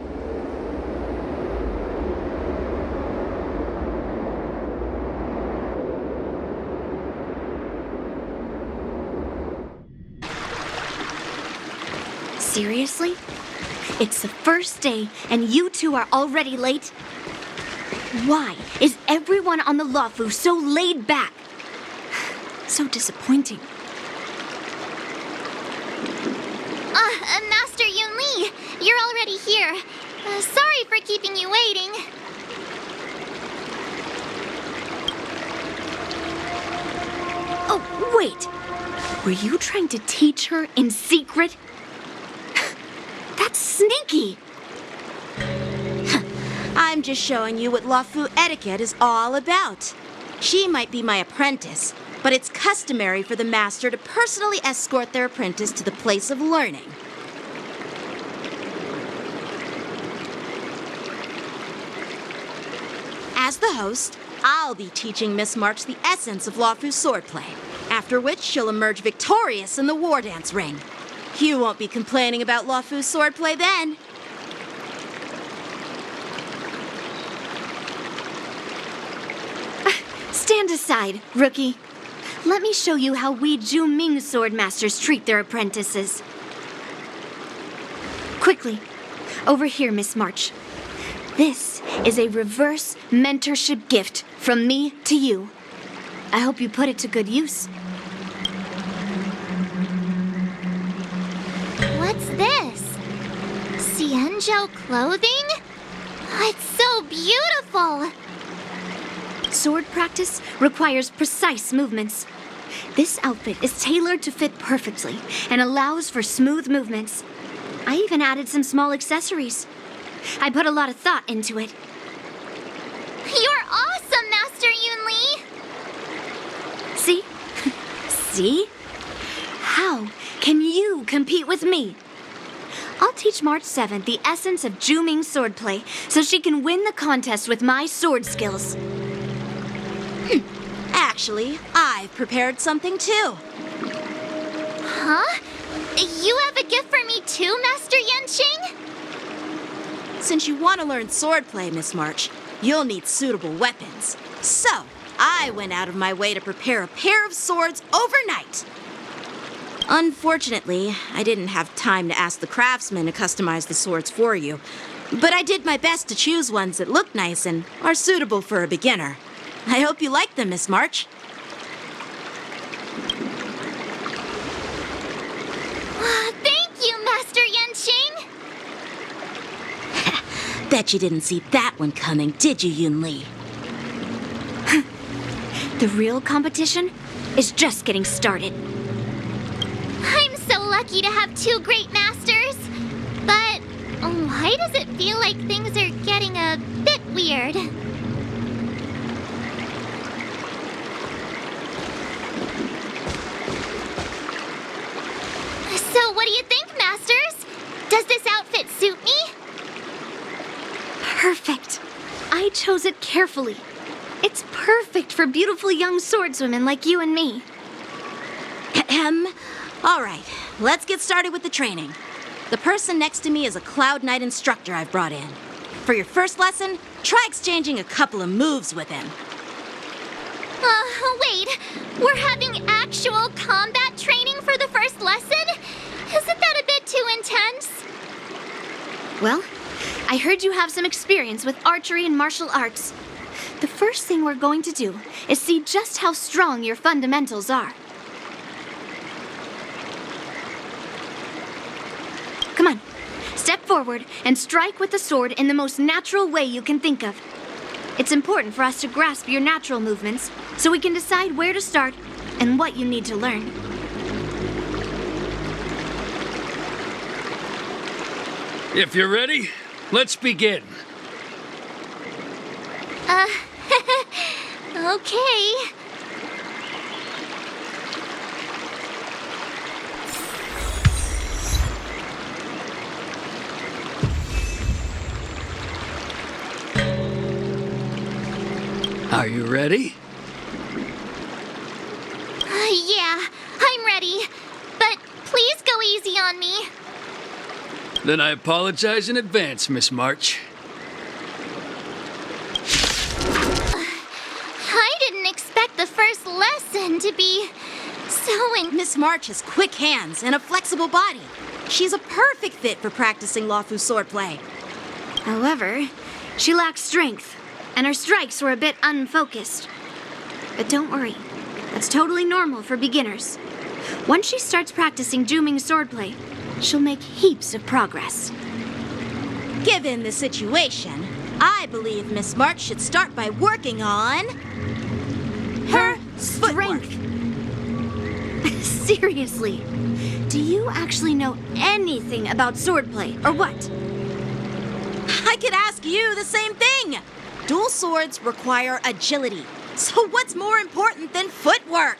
Seriously? It's the first day and you two are already late? Why is everyone on the Luofu so laid back? So disappointing. Master Yun Li, you're already here. Sorry for keeping you waiting. Oh, wait. Were you trying to teach her in secret? That's sneaky. I'm just showing you what Luofu etiquette is all about. She might be my apprentice, but it's customary for the master to personally escort their apprentice to the place of learning. As the host, I'll be teaching Miss March the essence of Luofu swordplay, after which she'll emerge victorious in the war dance ring. You won't be complaining about Luofu swordplay then. Stand aside, rookie. Let me show you how we Ju-Ming swordmasters treat their apprentices. Quickly, over here, Miss March. This is a reverse mentorship gift from me to you. I hope you put it to good use. What's this? Xianzhou clothing? It's so beautiful! Sword practice requires precise movements. This outfit is tailored to fit perfectly and allows for smooth movements. I even added some small accessories. I put a lot of thought into it. You're awesome, Master Yunli! See? See? How can you compete with me? I'll teach March 7th the essence of Ju-Ming swordplay so she can win the contest with my sword skills. Actually, I've prepared something too. Huh? You have a gift for me too, Master Yanqing? Since you want to learn swordplay, Miss March, you'll need suitable weapons. So, I went out of my way to prepare a pair of swords overnight. Unfortunately, I didn't have time to ask the craftsman to customize the swords for you, but I did my best to choose ones that look nice and are suitable for a beginner. I hope you like them, Miss March. Thank you, Master Yanqing! Bet you didn't see that one coming, did you, Yunli? The real competition is just getting started. I'm so lucky to have two great masters. But why does it feel like things are getting a bit weird? So what do you think, Masters? Does this outfit suit me? Perfect. I chose it carefully. It's perfect for beautiful young swordswomen like you and me. All right, let's get started with the training. The person next to me is a Cloud Knight instructor I've brought in. For your first lesson, try exchanging a couple of moves with him. Wait. We're having actual combat training for the first lesson? Isn't that a bit too intense? Well, I heard you have some experience with archery and martial arts. The first thing we're going to do is see just how strong your fundamentals are. Come on, step forward and strike with the sword in the most natural way you can think of. It's important for us to grasp your natural movements so we can decide where to start and what you need to learn. If you're ready, let's begin. Okay. Are you ready? Yeah, I'm ready. But please go easy on me. Then I apologize in advance, Miss March. I didn't expect the first lesson to be so Miss March has quick hands and a flexible body. She's a perfect fit for practicing Luofu swordplay. However, she lacks strength, and her strikes were a bit unfocused. But don't worry, that's totally normal for beginners. Once she starts practicing Ju-Ming swordplay, she'll make heaps of progress. Given the situation, I believe Miss March should start by working on her Strength. Seriously, do you actually know anything about swordplay, or what? I could ask you the same thing. Dual swords require agility. So what's more important than footwork?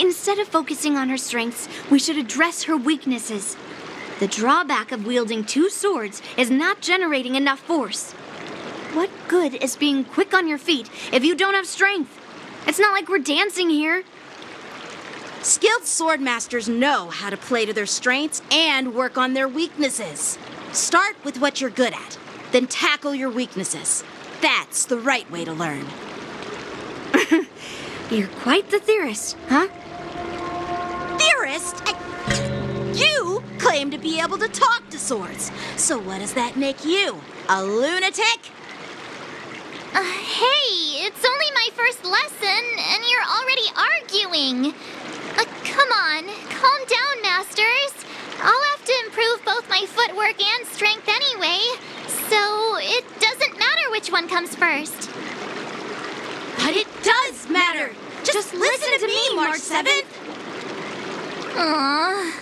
Instead of focusing on her strengths, we should address her weaknesses. The drawback of wielding two swords is not generating enough force. What good is being quick on your feet if you don't have strength? It's not like we're dancing here. Skilled swordmasters know how to play to their strengths and work on their weaknesses. Start with what you're good at, then tackle your weaknesses. That's the right way to learn. You're quite the theorist, huh? Theorist? You claim to be able to talk to swords. So what does that make you? A lunatic? Hey, it's only my first lesson, and you're already arguing. Come on, calm down, masters. I'll have to improve both my footwork and strength anyway, so it doesn't matter which one comes first. But it does matter. Just listen to me, March 7th. Aww.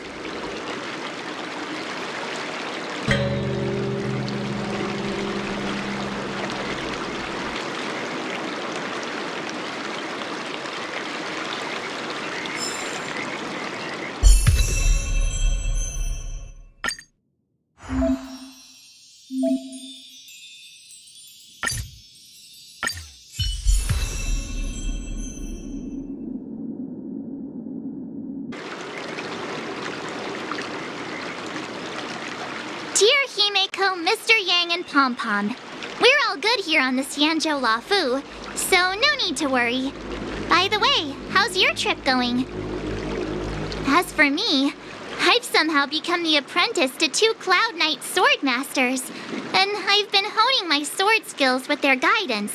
Dear Himeko, Mr. Yang, and Pom Pom, we're all good here on the Xianzhou Lafu, so no need to worry. By the way, how's your trip going? As for me, I've somehow become the apprentice to two Cloud Knight sword masters, and I've been honing my sword skills with their guidance.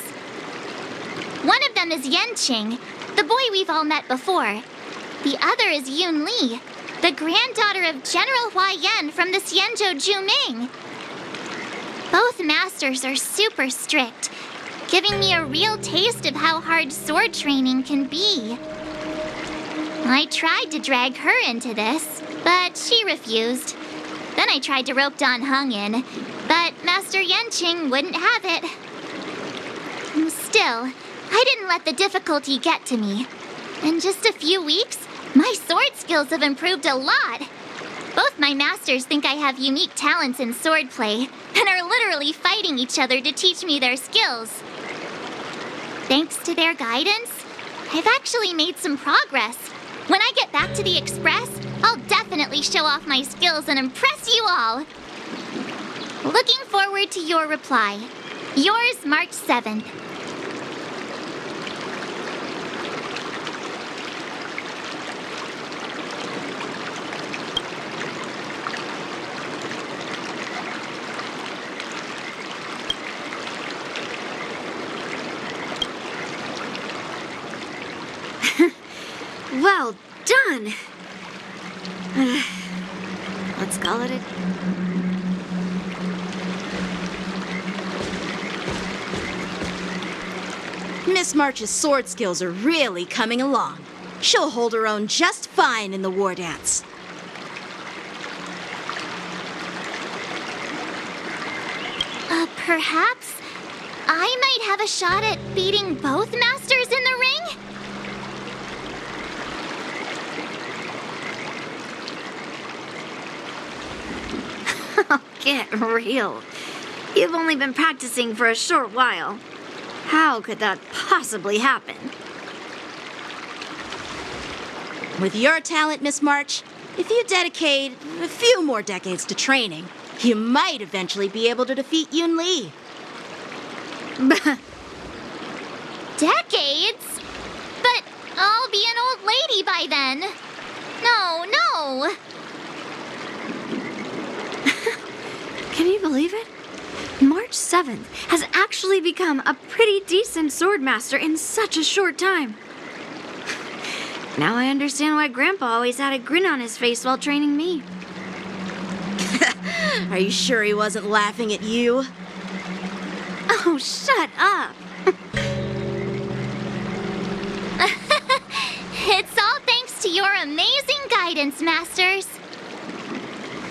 One of them is Yanqing, the boy we've all met before. The other is Yun Li, the granddaughter of General Hua Yan from the Xianzhou Juming. Both masters are super strict, giving me a real taste of how hard sword training can be. I tried to drag her into this, but she refused. Then I tried to rope Dan Heng in, but Master Yanqing wouldn't have it. Still, I didn't let the difficulty get to me. In just a few weeks, my sword skills have improved a lot. Both my masters think I have unique talents in swordplay and are literally fighting each other to teach me their skills. Thanks to their guidance, I've actually made some progress. When I get back to the Express, I'll definitely show off my skills and impress you all. Looking forward to your reply. Yours, March 7th. Well done! Let's call it a... Miss March's sword skills are really coming along. She'll hold her own just fine in the war dance. Perhaps I might have a shot at beating both masters in the ring? Get real. You've only been practicing for a short while. How could that possibly happen? With your talent, Miss March, if you dedicate a few more decades to training, you might eventually be able to defeat Yun Li. Decades? But I'll be an old lady by then. No. Can you believe it? March 7th has actually become a pretty decent swordmaster in such a short time. Now I understand why Grandpa always had a grin on his face while training me. Are you sure he wasn't laughing at you? Oh, shut up! It's all thanks to your amazing guidance, masters.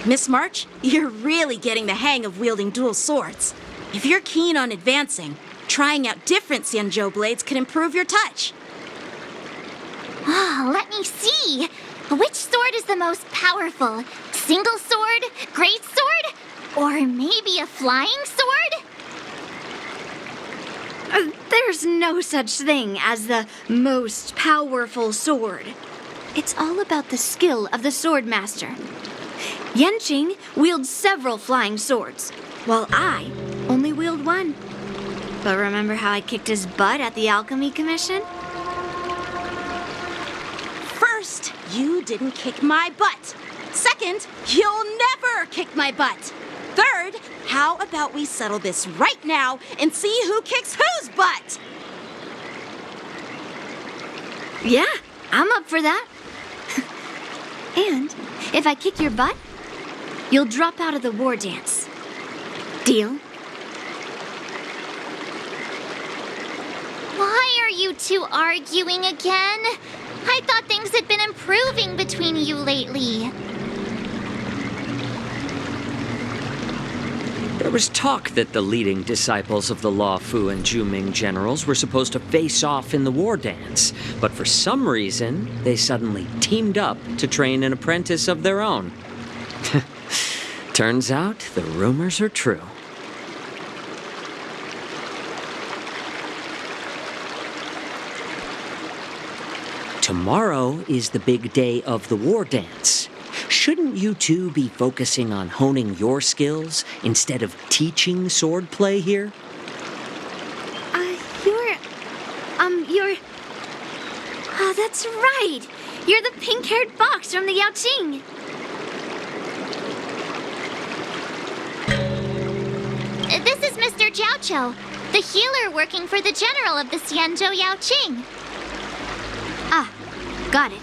Miss March, you're really getting the hang of wielding dual swords. If you're keen on advancing, trying out different Xianzhou blades could improve your touch. Oh, let me see. Which sword is the most powerful? Single sword? Great sword? Or maybe a flying sword? There's no such thing as the most powerful sword. It's all about the skill of the sword master. Yanqing wields several flying swords, while I only wield one. But remember how I kicked his butt at the Alchemy Commission? First, you didn't kick my butt. Second, you'll never kick my butt. Third, how about we settle this right now and see who kicks whose butt? Yeah, I'm up for that. And if I kick your butt, you'll drop out of the war dance. Deal? Why are you two arguing again? I thought things had been improving between you lately. There was talk that the leading disciples of the Law Fu and Zhuming generals were supposed to face off in the war dance, but for some reason, they suddenly teamed up to train an apprentice of their own. Turns out the rumors are true. Tomorrow is the big day of the war dance. Shouldn't you two be focusing on honing your skills instead of teaching swordplay here? You're... Oh, that's right. You're the pink-haired fox from the Yaoqing. This is Mr. Jiaoqiu, the healer working for the general of the Xianzhou Yaoqing. Ah, got it.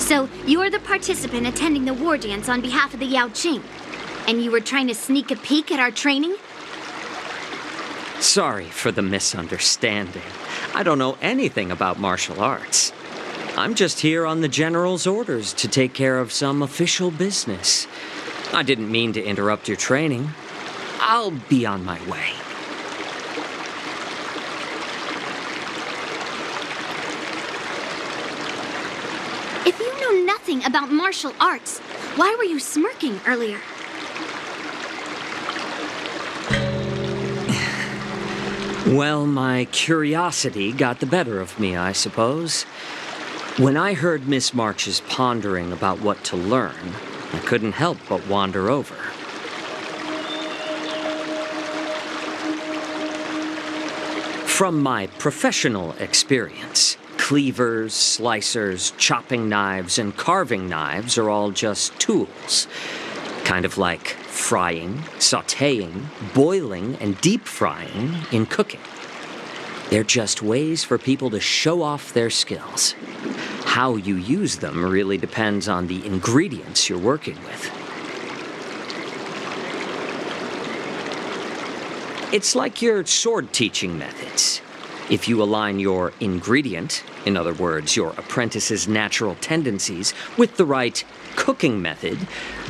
So, you're the participant attending the war dance on behalf of the Yaoqing. And you were trying to sneak a peek at our training? Sorry for the misunderstanding. I don't know anything about martial arts. I'm just here on the general's orders to take care of some official business. I didn't mean to interrupt your training. I'll be on my way. If you know nothing about martial arts, why were you smirking earlier? Well, my curiosity got the better of me, I suppose. When I heard Miss March's pondering about what to learn, I couldn't help but wander over. From my professional experience, cleavers, slicers, chopping knives, and carving knives are all just tools. Kind of like frying, sautéing, boiling, and deep frying in cooking. They're just ways for people to show off their skills. How you use them really depends on the ingredients you're working with. It's like your sword teaching methods. If you align your ingredient, in other words, your apprentice's natural tendencies, with the right cooking method,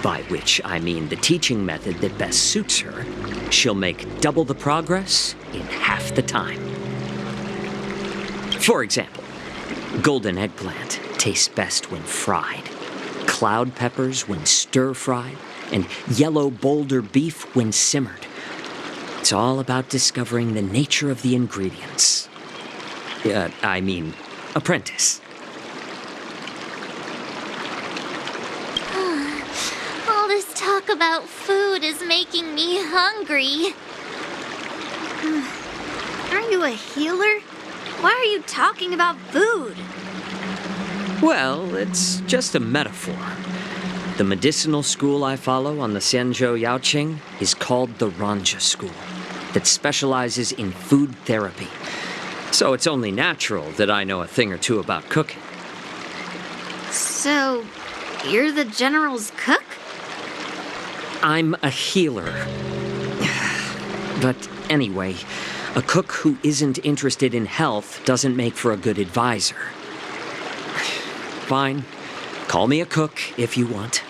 by which I mean the teaching method that best suits her, she'll make double the progress in half the time. For example, golden eggplant tastes best when fried, cloud peppers when stir-fried, and yellow boulder beef when simmered. It's all about discovering the nature of the ingredients. Apprentice. All this talk about food is making me hungry. Aren't you a healer? Why are you talking about food? Well, it's just a metaphor. The medicinal school I follow on the Xianzhou Yaoqing is called the Ranja School, that specializes in food therapy. So it's only natural that I know a thing or two about cooking. So, you're the general's cook? I'm a healer. But anyway, a cook who isn't interested in health doesn't make for a good advisor. Fine. Call me a cook if you want.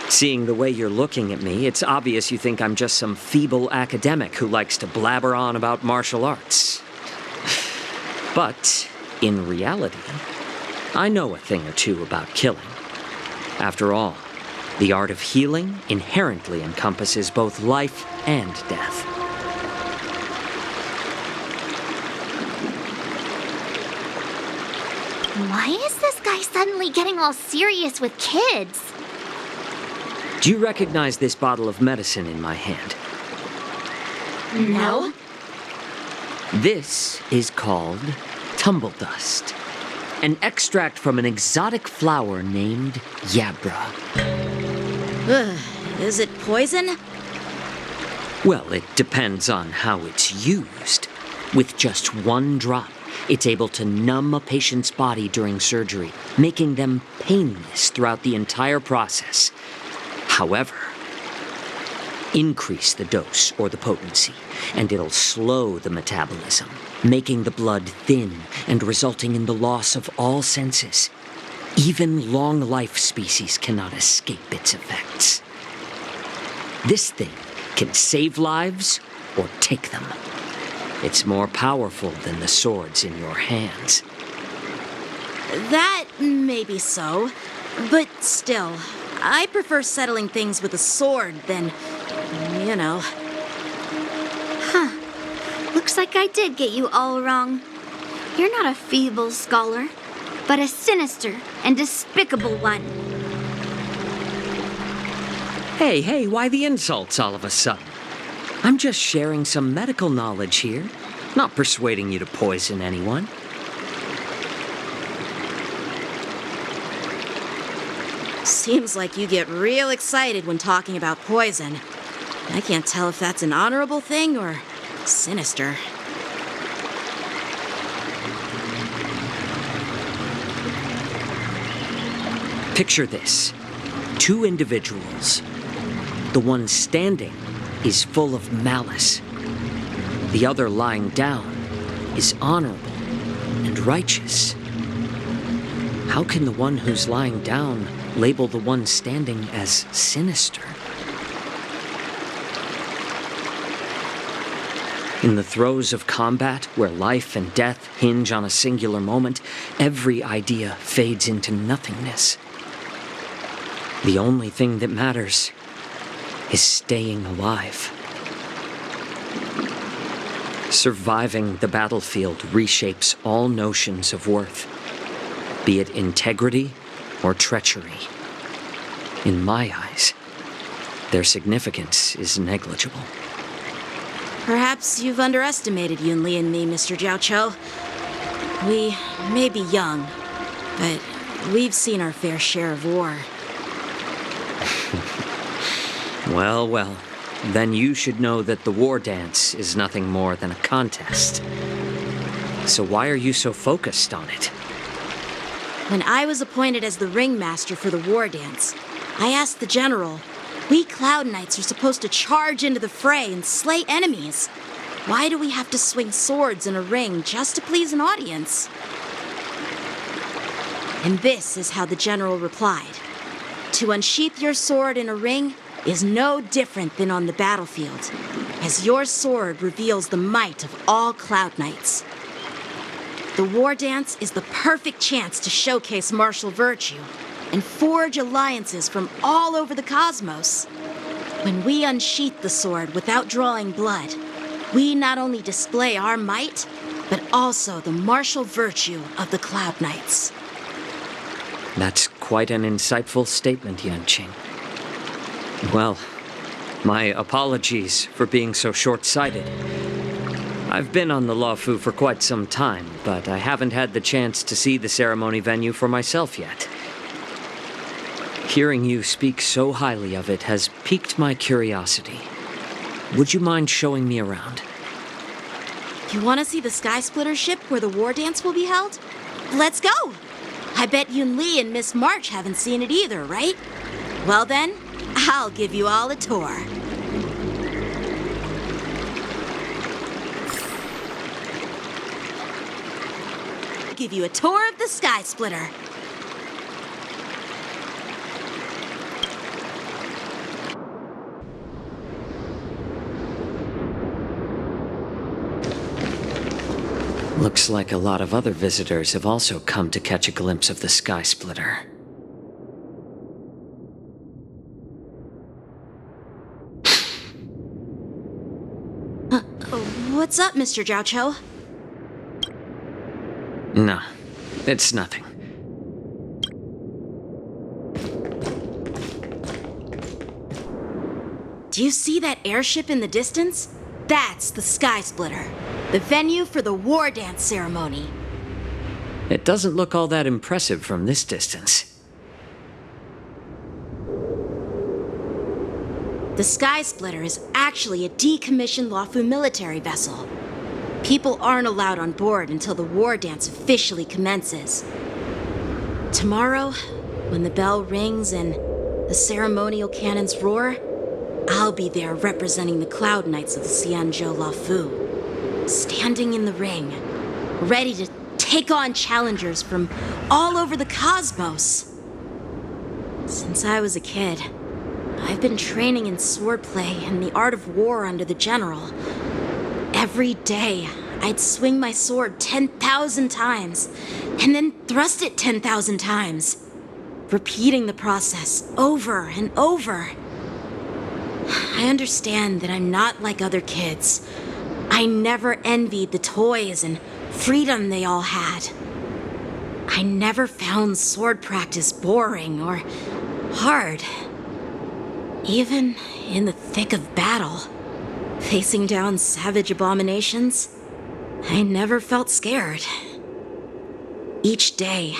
Seeing the way you're looking at me, it's obvious you think I'm just some feeble academic who likes to blabber on about martial arts. But, in reality, I know a thing or two about killing. After all, the art of healing inherently encompasses both life and death. Why is this guy suddenly getting all serious with kids? Do you recognize this bottle of medicine in my hand? No. This is called tumble dust, an extract from an exotic flower named Yabra. Ugh, is it poison? Well, it depends on how it's used. With just one drop, it's able to numb a patient's body during surgery, making them painless throughout the entire process. However, increase the dose or the potency, and it'll slow the metabolism, making the blood thin and resulting in the loss of all senses. Even long-life species cannot escape its effects. This thing can save lives or take them. It's more powerful than the swords in your hands. That may be so, but still, I prefer settling things with a sword than, you know. Huh. Looks like I did get you all wrong. You're not a feeble scholar, but a sinister and despicable one. Hey, why the insults all of a sudden? I'm just sharing some medical knowledge here, not persuading you to poison anyone. Seems like you get real excited when talking about poison. I can't tell if that's an honorable thing or sinister. Picture this. 2 individuals. The one standing is full of malice. The other lying down is honorable and righteous. How can the one who's lying down label the one standing as sinister? In the throes of combat, where life and death hinge on a singular moment, every idea fades into nothingness. The only thing that matters is staying alive. Surviving the battlefield reshapes all notions of worth, be it integrity or treachery. In my eyes, their significance is negligible. Perhaps you've underestimated Yunli and me, Mr. Jiaoqiu. We may be young, but we've seen our fair share of war. Well, then you should know that the war dance is nothing more than a contest. So why are you so focused on it? When I was appointed as the ringmaster for the war dance, I asked the general, we Cloud Knights are supposed to charge into the fray and slay enemies. Why do we have to swing swords in a ring just to please an audience? And this is how the general replied. To unsheath your sword in a ring is no different than on the battlefield, as your sword reveals the might of all Cloud Knights. The war dance is the perfect chance to showcase martial virtue and forge alliances from all over the cosmos. When we unsheath the sword without drawing blood, we not only display our might, but also the martial virtue of the Cloud Knights. That's quite an insightful statement, Yanqing. Well, my apologies for being so short-sighted. I've been on the Luofu for quite some time, but I haven't had the chance to see the ceremony venue for myself yet. Hearing you speak so highly of it has piqued my curiosity. Would you mind showing me around? You want to see the Sky Splitter ship where the war dance will be held? Let's go! I bet Yunli and Miss March haven't seen it either, right? Well then, I'll give you all a tour. Give you a tour of the Sky Splitter. Looks like a lot of other visitors have also come to catch a glimpse of the Sky Splitter. What's up, Mr. Jiaoqiu? No, it's nothing. Do you see that airship in the distance? That's the Sky Splitter, the venue for the war dance ceremony. It doesn't look all that impressive from this distance. The Sky Splitter is actually a decommissioned Luofu military vessel. People aren't allowed on board until the war dance officially commences. Tomorrow, when the bell rings and the ceremonial cannons roar, I'll be there representing the Cloud Knights of the Xianzhou Luofu, standing in the ring, ready to take on challengers from all over the cosmos. Since I was a kid, I've been training in swordplay and the art of war under the general. Every day, I'd swing my sword 10,000 times, and then thrust it 10,000 times, repeating the process over and over. I understand that I'm not like other kids. I never envied the toys and freedom they all had. I never found sword practice boring or hard. Even in the thick of battle, facing down savage abominations, I never felt scared. Each day,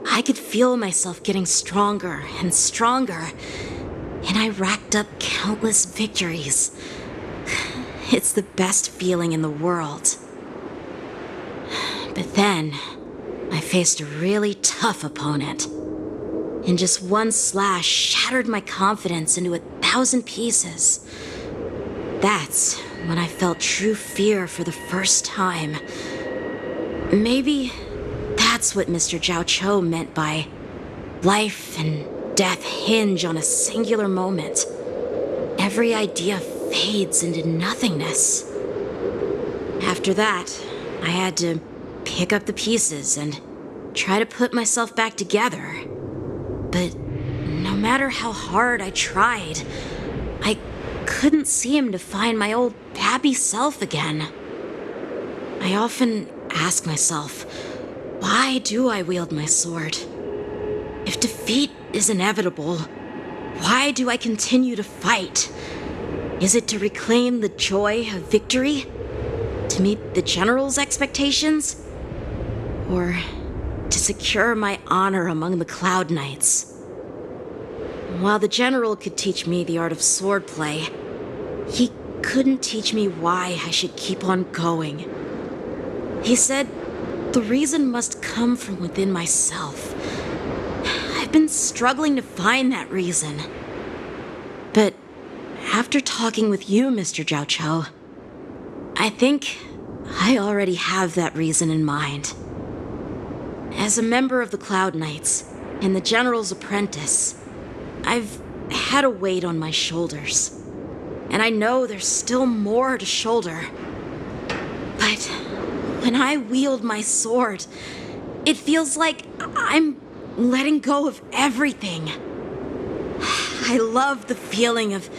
I could feel myself getting stronger and stronger, and I racked up countless victories. It's the best feeling in the world. But then, I faced a really tough opponent. And just one slash shattered my confidence into 1,000 pieces. That's when I felt true fear for the first time. Maybe that's what Mr. Jiaoqiu meant by life and death hinge on a singular moment. Every idea fades into nothingness. After that, I had to pick up the pieces and try to put myself back together. But no matter how hard I tried, I couldn't seem to find my old happy self again. I often ask myself, why do I wield my sword? If defeat is inevitable, why do I continue to fight? Is it to reclaim the joy of victory? To meet the general's expectations? Or to secure my honor among the Cloud Knights? While the general could teach me the art of swordplay, he couldn't teach me why I should keep on going. He said the reason must come from within myself. I've been struggling to find that reason. But after talking with you, Mr. Jiaoqiu, I think I already have that reason in mind. As a member of the Cloud Knights and the General's apprentice, I've had a weight on my shoulders. And I know there's still more to shoulder. But when I wield my sword, it feels like I'm letting go of everything. I love the feeling of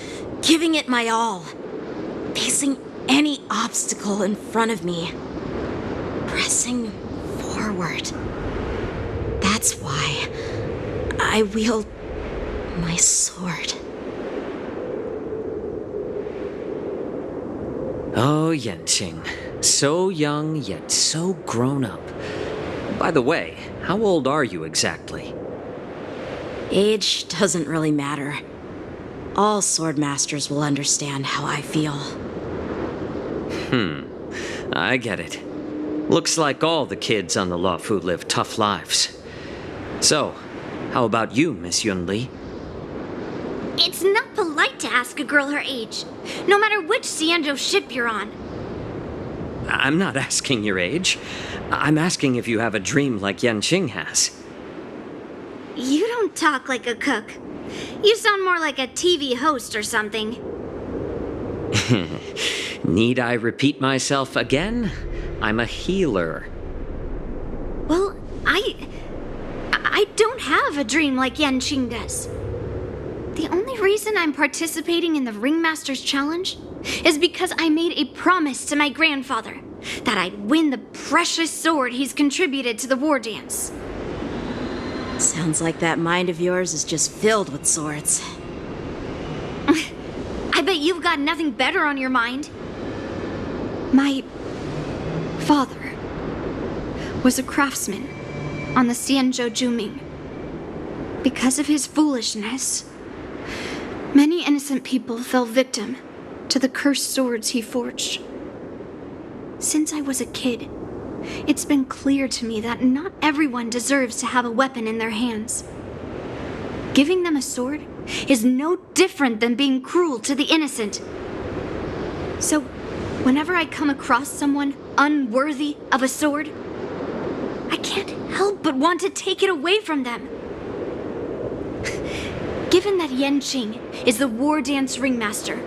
giving it my all, facing any obstacle in front of me, pressing forward. That's why I wield my sword. Oh, Yanqing. So young, yet so grown up. By the way, how old are you exactly? Age doesn't really matter. All swordmasters will understand how I feel. I get it. Looks like all the kids on the Luofu live tough lives. So, how about you, Miss Yunli? It's not polite to ask a girl her age, no matter which Xianzhou ship you're on. I'm not asking your age. I'm asking if you have a dream like Yanqing has. You don't talk like a cook. You sound more like a TV host or something. Need I repeat myself again? I'm a healer. have a dream like Yanqing does. The only reason I'm participating in the Ringmaster's Challenge is because I made a promise to my grandfather that I'd win the precious sword he's contributed to the war dance. Sounds like that mind of yours is just filled with swords. I bet you've got nothing better on your mind. My father was a craftsman on the Xianzhou Juming. Because of his foolishness, many innocent people fell victim to the cursed swords he forged. Since I was a kid, it's been clear to me that not everyone deserves to have a weapon in their hands. Giving them a sword is no different than being cruel to the innocent. So, whenever I come across someone unworthy of a sword, I can't help but want to take it away from them. Given that Yanqing is the war dance ringmaster,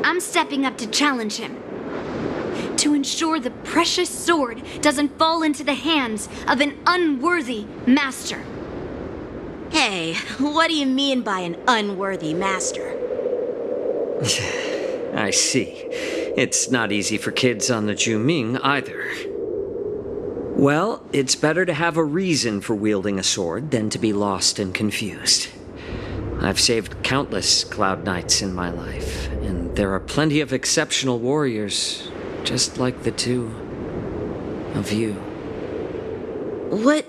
I'm stepping up to challenge him. To ensure the precious sword doesn't fall into the hands of an unworthy master. Hey, what do you mean by an unworthy master? I see. It's not easy for kids on the Juming either. Well, it's better to have a reason for wielding a sword than to be lost and confused. I've saved countless Cloud Knights in my life, and there are plenty of exceptional warriors, just like the two of you. What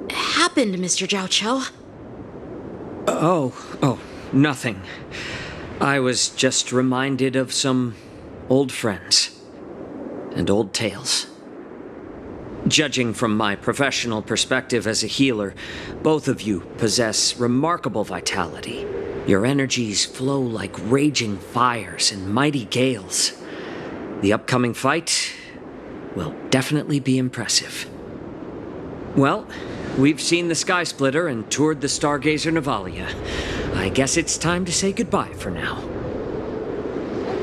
happened, Mr. Zhao Cho? Oh, nothing. I was just reminded of some old friends and old tales. Judging from my professional perspective as a healer, both of you possess remarkable vitality. Your energies flow like raging fires and mighty gales. The upcoming fight will definitely be impressive. Well, we've seen the Sky Splitter and toured the Stargazer Navalia. I guess it's time to say goodbye for now.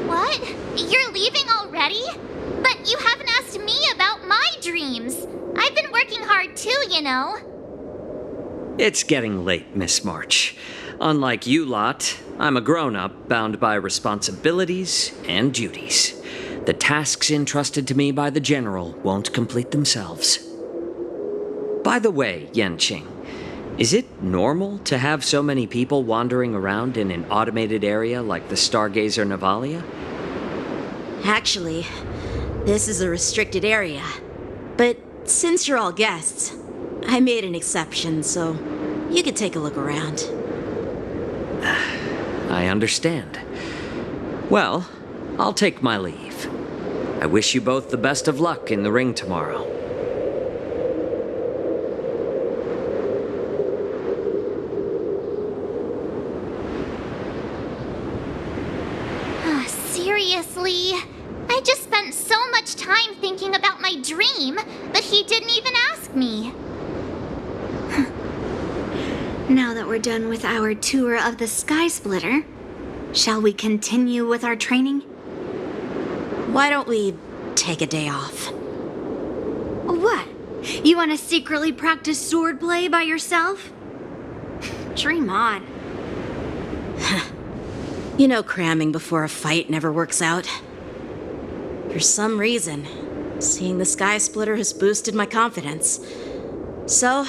What? You're leaving already? But you haven't asked me about my dreams. I've been working hard too, you know. It's getting late, Miss March. Unlike you lot, I'm a grown-up bound by responsibilities and duties. The tasks entrusted to me by the General won't complete themselves. By the way, Yanqing, is it normal to have so many people wandering around in an automated area like the Stargazer Navalia? Actually, this is a restricted area. But since you're all guests, I made an exception, so you could take a look around. I understand. Well, I'll take my leave. I wish you both the best of luck in the ring tomorrow. Seriously? I just spent so much time thinking about my dream, but he didn't even ask me. Now that we're done with our tour of the Sky Splitter, shall we continue with our training? Why don't we take a day off? What? You want to secretly practice swordplay by yourself? Dream on. You know cramming before a fight never works out. For some reason, seeing the Sky Splitter has boosted my confidence. So,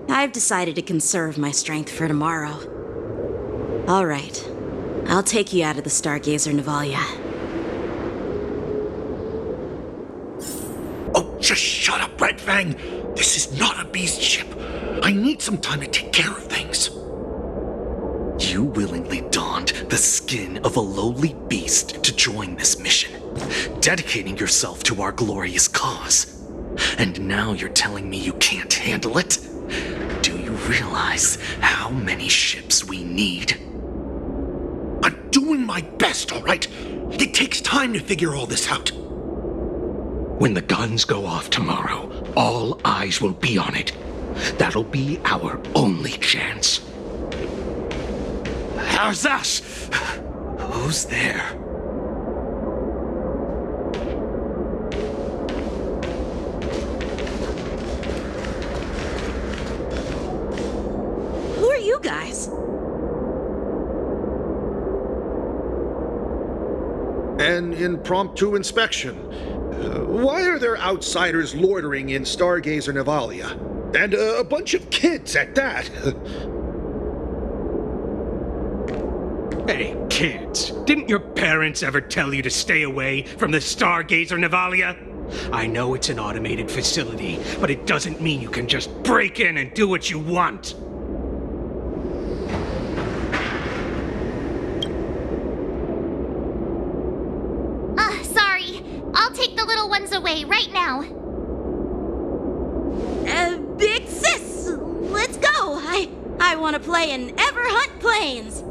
I've decided to conserve my strength for tomorrow. All right, I'll take you out of the Stargazer Navalia. Oh, just shut up, Red Fang! This is not a beast ship. I need some time to take care of things. You willingly donned the skin of a lowly beast to join this mission, dedicating yourself to our glorious cause. And now you're telling me you can't handle it? Do you realize how many ships we need? I'm doing my best, all right? It takes time to figure all this out. When the guns go off tomorrow, all eyes will be on it. That'll be our only chance. How's that? Who's there? An impromptu inspection. Why are there outsiders loitering in Stargazer Navalia? And a bunch of kids at that. Hey, kids, didn't your parents ever tell you to stay away from the Stargazer Navalia? I know it's an automated facility, but it doesn't mean you can just break in and do what you want. Sorry. I'll take the little ones away right now. Big sis, let's go. I want to play in Everhunt Plains.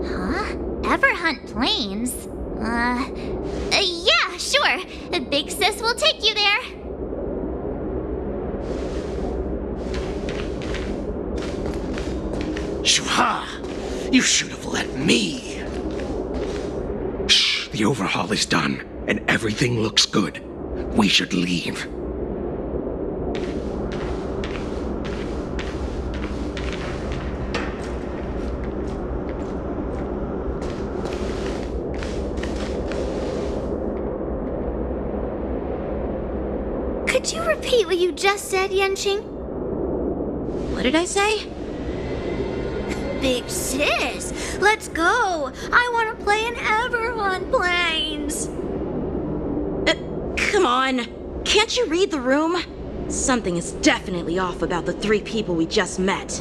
Huh? Everhunt Plains? Yeah, sure. Big Sis will take you there. Shuha! You should have let me. Shh, the overhaul is done, and everything looks good. We should leave. Could you repeat what you just said, Yanqing? What did I say? Big sis, let's go. I want to play in Everhunt Plains. Come on. Can't you read the room? Something is definitely off about the 3 people we just met.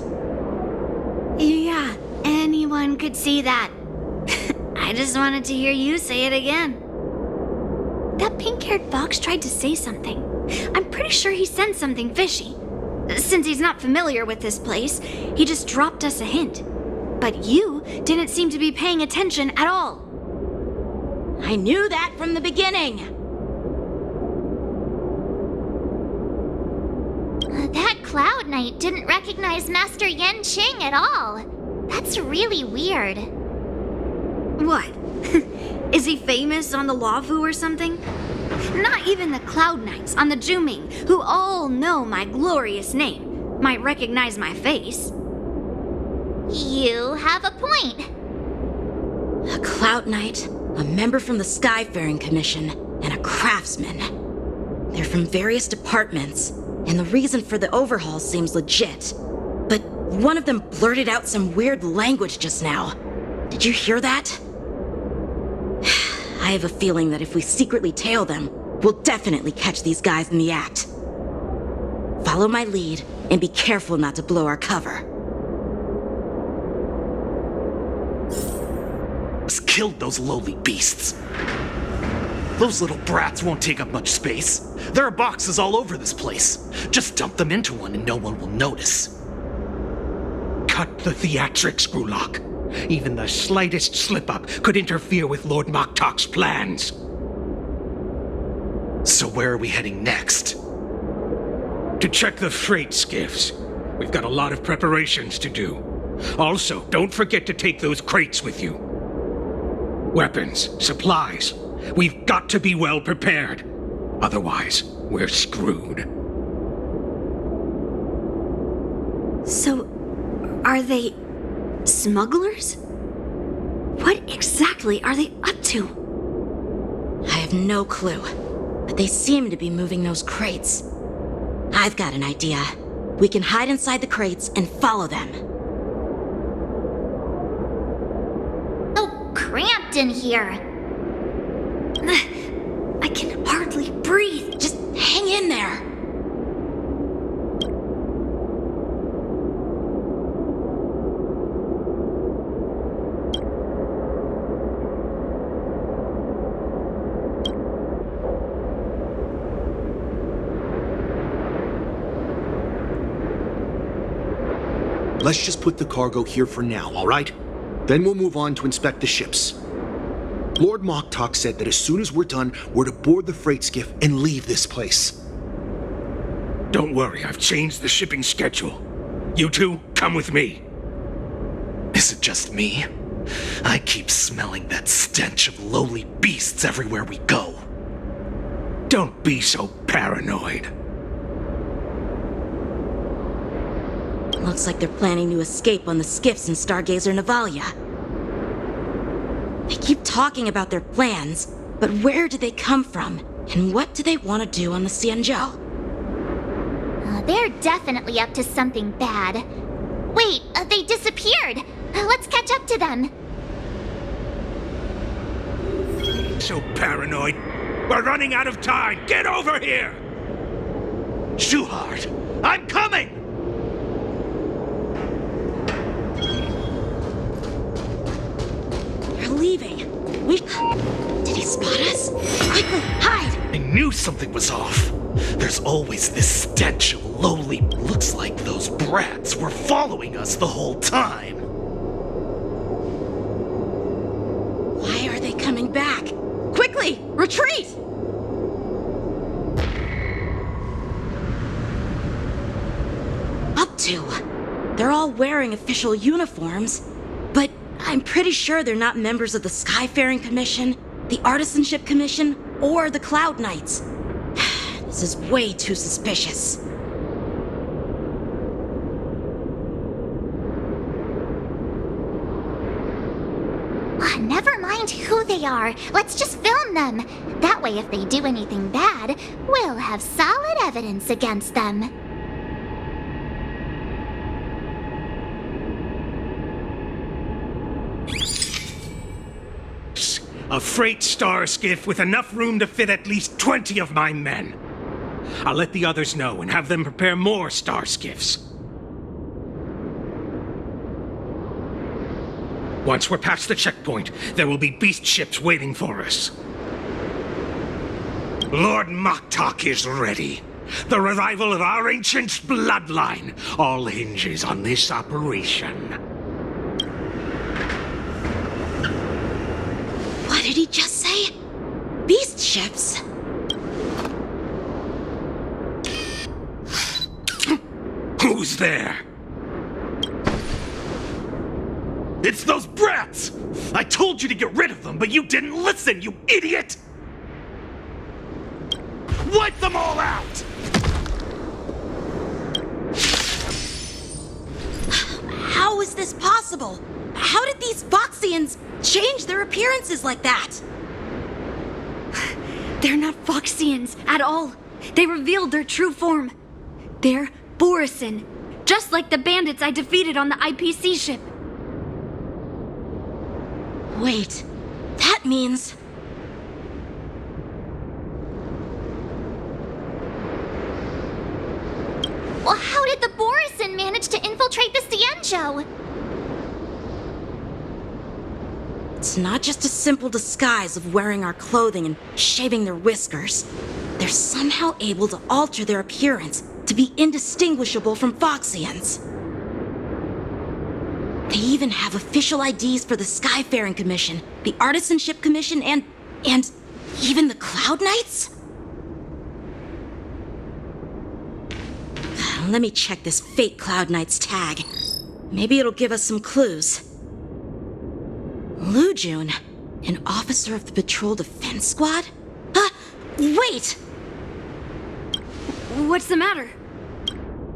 Yeah, anyone could see that. I just wanted to hear you say it again. That pink-haired fox tried to say something. I'm pretty sure he sensed something fishy. Since he's not familiar with this place, he just dropped us a hint. But you didn't seem to be paying attention at all. I knew that from the beginning. That Cloud Knight didn't recognize Master Yanqing at all. That's really weird. What? Is he famous on the Lavu or something? Not even the Cloud Knights on the Juming, who all know my glorious name, might recognize my face. You have a point. A Cloud Knight, a member from the Skyfaring Commission, and a craftsman. They're from various departments, and the reason for the overhaul seems legit. But one of them blurted out some weird language just now. Did you hear that? I have a feeling that if we secretly tail them, we'll definitely catch these guys in the act. Follow my lead, and be careful not to blow our cover. Just killed those lowly beasts. Those little brats won't take up much space. There are boxes all over this place. Just dump them into one and no one will notice. Cut the theatrics, Grulok. Even the slightest slip-up could interfere with Lord Moktok's plans. So where are we heading next? To check the freight skiffs. We've got a lot of preparations to do. Also, don't forget to take those crates with you. Weapons, supplies. We've got to be well prepared. Otherwise, we're screwed. So, are they smugglers? What exactly are they up to? I have no clue, but they seem to be moving those crates. I've got an idea. We can hide inside the crates and follow them. So cramped in here. I can hardly breathe. Just hang in there. Let's just put the cargo here for now, all right? Then we'll move on to inspect the ships. Lord Moktok said that as soon as we're done, we're to board the freight skiff and leave this place. Don't worry, I've changed the shipping schedule. You two, come with me. Is it just me? I keep smelling that stench of lowly beasts everywhere we go. Don't be so paranoid. Looks like they're planning to escape on the skiffs in Stargazer Navalia. They keep talking about their plans, but where do they come from? And what do they want to do on the Xianzhou? They're definitely up to something bad. Wait, they disappeared! Let's catch up to them. So paranoid. We're running out of time. Get over here! Shuhart, I'm coming! They're leaving. Did he spot us? Quickly, hide! I knew something was off. There's always this stench of lowly... Looks like those brats were following us the whole time. Why are they coming back? Quickly, retreat! Up to? They're all wearing official uniforms, but I'm pretty sure they're not members of the Skyfaring Commission, the Artisanship Commission, or the Cloud Knights. This is way too suspicious. Never mind who they are. Let's just film them. That way, if they do anything bad, we'll have solid evidence against them. A freight star skiff with enough room to fit at least 20 of my men. I'll let the others know and have them prepare more star skiffs. Once we're past the checkpoint, there will be beast ships waiting for us. Lord Maktak is ready. The revival of our ancient bloodline all hinges on this operation. What did he just say? Beast ships? Who's there? It's those brats! I told you to get rid of them, but you didn't listen, you idiot! Wipe them all out! How is this possible? How did these Foxians change their appearances like that? They're not Foxians at all. They revealed their true form. They're Borisin, just like the bandits I defeated on the IPC ship. Wait, that means... Well, how did the Borisin manage to infiltrate the Xianzhou? It's not just a simple disguise of wearing our clothing and shaving their whiskers. They're somehow able to alter their appearance to be indistinguishable from Foxians. They even have official IDs for the Skyfaring Commission, the Artisanship Commission, and even the Cloud Knights? Let me check this fake Cloud Knight's tag. Maybe it'll give us some clues. Lujun, an officer of the Patrol Defense Squad? Wait! What's the matter?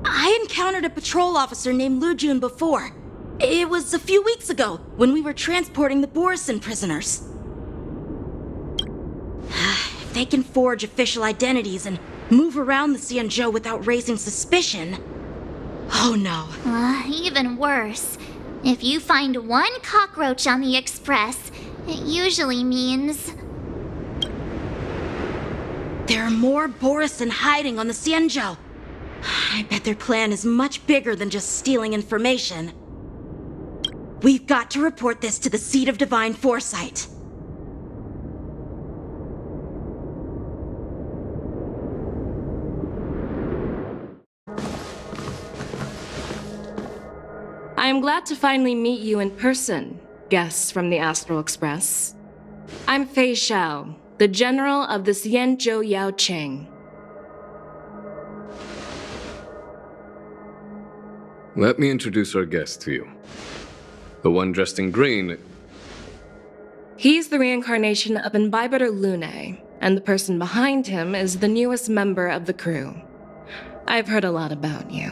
I encountered a patrol officer named Lujun before. It was a few weeks ago, when we were transporting the Borisin prisoners. If they can forge official identities and move around the Xianzhou without raising suspicion... Oh no. Even worse. If you find one cockroach on the Express, it usually means... There are more Borisin hiding on the Xianzhou. I bet their plan is much bigger than just stealing information. We've got to report this to the Seat of Divine Foresight. I am glad to finally meet you in person, guests from the Astral Express. I'm Fei Xiao, the General of the Xianzhou Yaoqing. Let me introduce our guest to you. The one dressed in green. He's the reincarnation of Imbibitor Lune, and the person behind him is the newest member of the crew. I've heard a lot about you.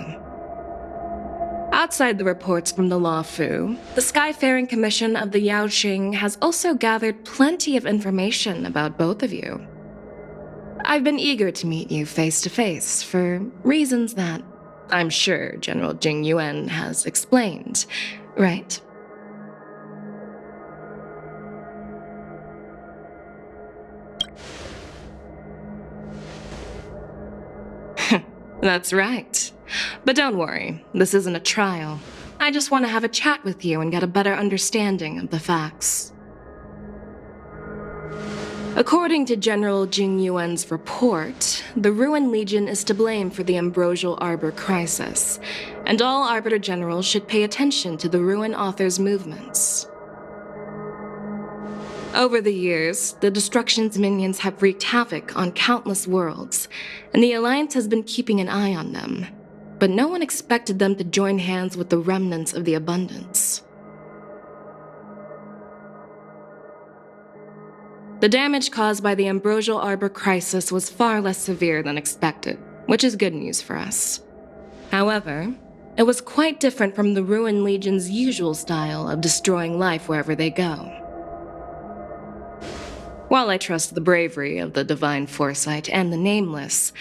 Outside the reports from the Luofu, the Skyfaring Commission of the Yaoqing has also gathered plenty of information about both of you. I've been eager to meet you face to face for reasons that I'm sure General Jing Yuan has explained, right? That's right. But don't worry, this isn't a trial. I just want to have a chat with you and get a better understanding of the facts. According to General Jing Yuan's report, the Ruin Legion is to blame for the Ambrosial Arbor crisis, and all Arbiter Generals should pay attention to the Ruin Author's movements. Over the years, the Destruction's minions have wreaked havoc on countless worlds, and the Alliance has been keeping an eye on them. But no one expected them to join hands with the remnants of the Abundance. The damage caused by the Ambrosial Arbor crisis was far less severe than expected, which is good news for us. However, it was quite different from the Ruin Legion's usual style of destroying life wherever they go. While I trust the bravery of the Divine Foresight and the Nameless,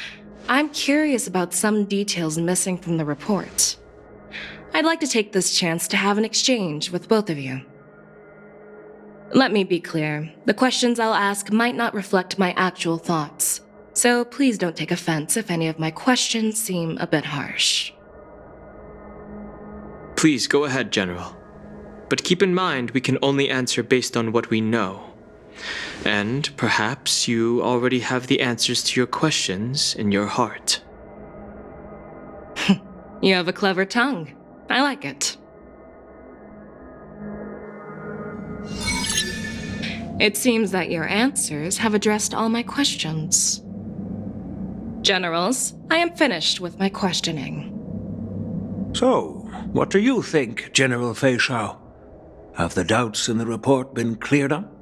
I'm curious about some details missing from the report. I'd like to take this chance to have an exchange with both of you. Let me be clear, the questions I'll ask might not reflect my actual thoughts, so please don't take offense if any of my questions seem a bit harsh. Please go ahead, General. But keep in mind we can only answer based on what we know. And perhaps you already have the answers to your questions in your heart. You have a clever tongue. I like it. It seems that your answers have addressed all my questions. Generals, I am finished with my questioning. So, what do you think, General Fei Shao? Have the doubts in the report been cleared up?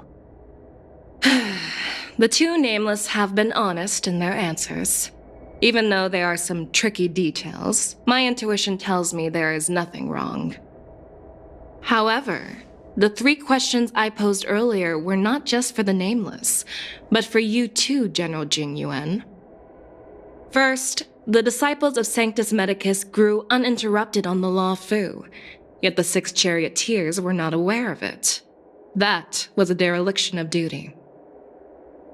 The two Nameless have been honest in their answers. Even though there are some tricky details, my intuition tells me there is nothing wrong. However, the 3 questions I posed earlier were not just for the Nameless, but for you too, General Jing Yuan. First, the disciples of Sanctus Medicus grew uninterrupted on the Luofu, yet the 6 charioteers were not aware of it. That was a dereliction of duty.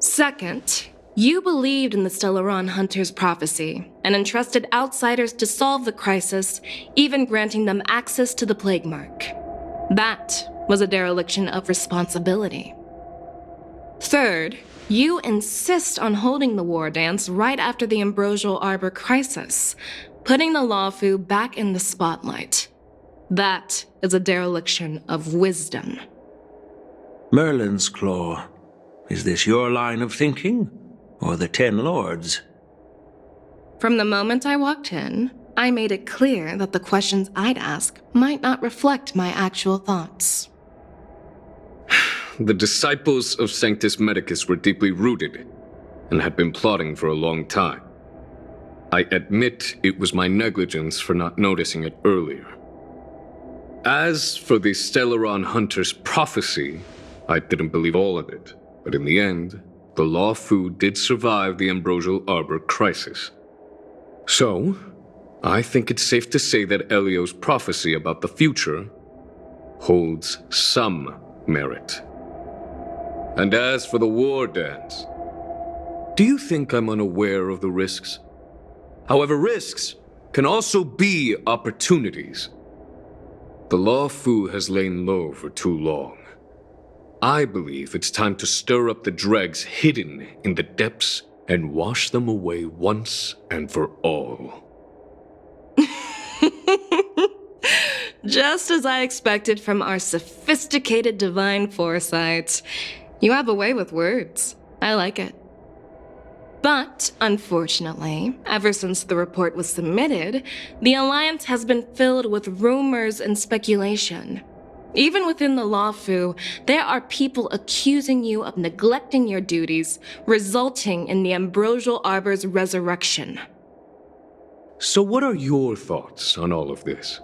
Second, you believed in the Stellaron Hunter's prophecy and entrusted outsiders to solve the crisis, even granting them access to the Plague Mark. That was a dereliction of responsibility. Third, you insist on holding the war dance right after the Ambrosial Arbor crisis, putting the Luofu back in the spotlight. That is a dereliction of wisdom. Merlin's Claw. Is this your line of thinking, or the 10 Lords? From the moment I walked in, I made it clear that the questions I'd ask might not reflect my actual thoughts. The disciples of Sanctus Medicus were deeply rooted and had been plotting for a long time. I admit it was my negligence for not noticing it earlier. As for the Stellaron Hunter's prophecy, I didn't believe all of it. But in the end, the Luofu did survive the Ambrosial Arbor crisis. So, I think it's safe to say that Elio's prophecy about the future holds some merit. And as for the war dance, do you think I'm unaware of the risks? However, risks can also be opportunities. The Luofu has lain low for too long. I believe it's time to stir up the dregs hidden in the depths and wash them away once and for all. Just as I expected from our sophisticated divine foresight. You have a way with words. I like it. But, unfortunately, ever since the report was submitted, the Alliance has been filled with rumors and speculation. Even within the Luofu, there are people accusing you of neglecting your duties, resulting in the Ambrosial Arbor's resurrection. So what are your thoughts on all of this?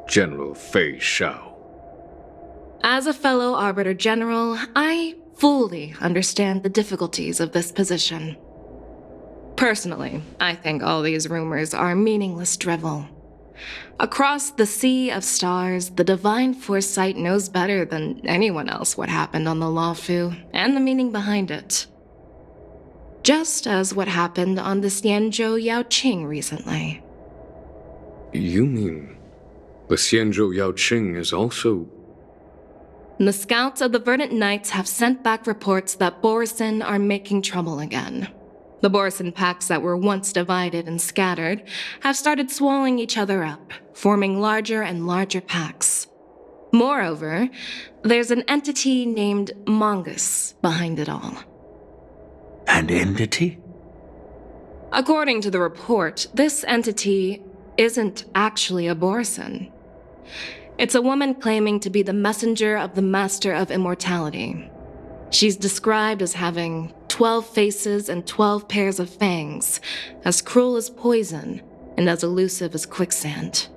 General Fei Shao. As a fellow Arbiter General, I fully understand the difficulties of this position. Personally, I think all these rumors are meaningless drivel. Across the sea of stars, the Divine Foresight knows better than anyone else what happened on the Luofu and the meaning behind it. Just as what happened on the Xianzhou Yaoqing recently. You mean the Xianzhou Yaoqing is also... The scouts of the Verdant Knights have sent back reports that Borisin are making trouble again. The Borisin packs that were once divided and scattered have started swallowing each other up, forming larger and larger packs. Moreover, there's an entity named Mongoose behind it all. An entity? According to the report, this entity isn't actually a Borisin. It's a woman claiming to be the messenger of the Master of Immortality. She's described as having 12 faces and 12 pairs of fangs, as cruel as poison, and as elusive as quicksand.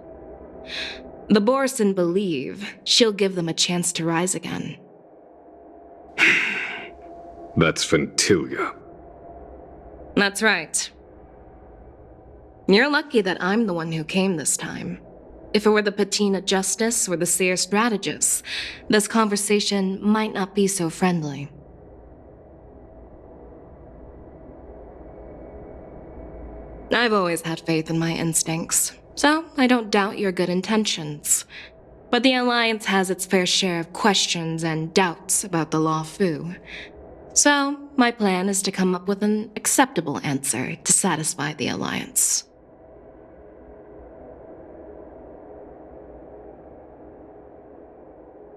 The Borisin believe she'll give them a chance to rise again. That's Ventilia. That's right. You're lucky that I'm the one who came this time. If it were the Patina Justice or the Seer Strategist, this conversation might not be so friendly. I've always had faith in my instincts, so I don't doubt your good intentions. But the Alliance has its fair share of questions and doubts about the Luofu. So, my plan is to come up with an acceptable answer to satisfy the Alliance.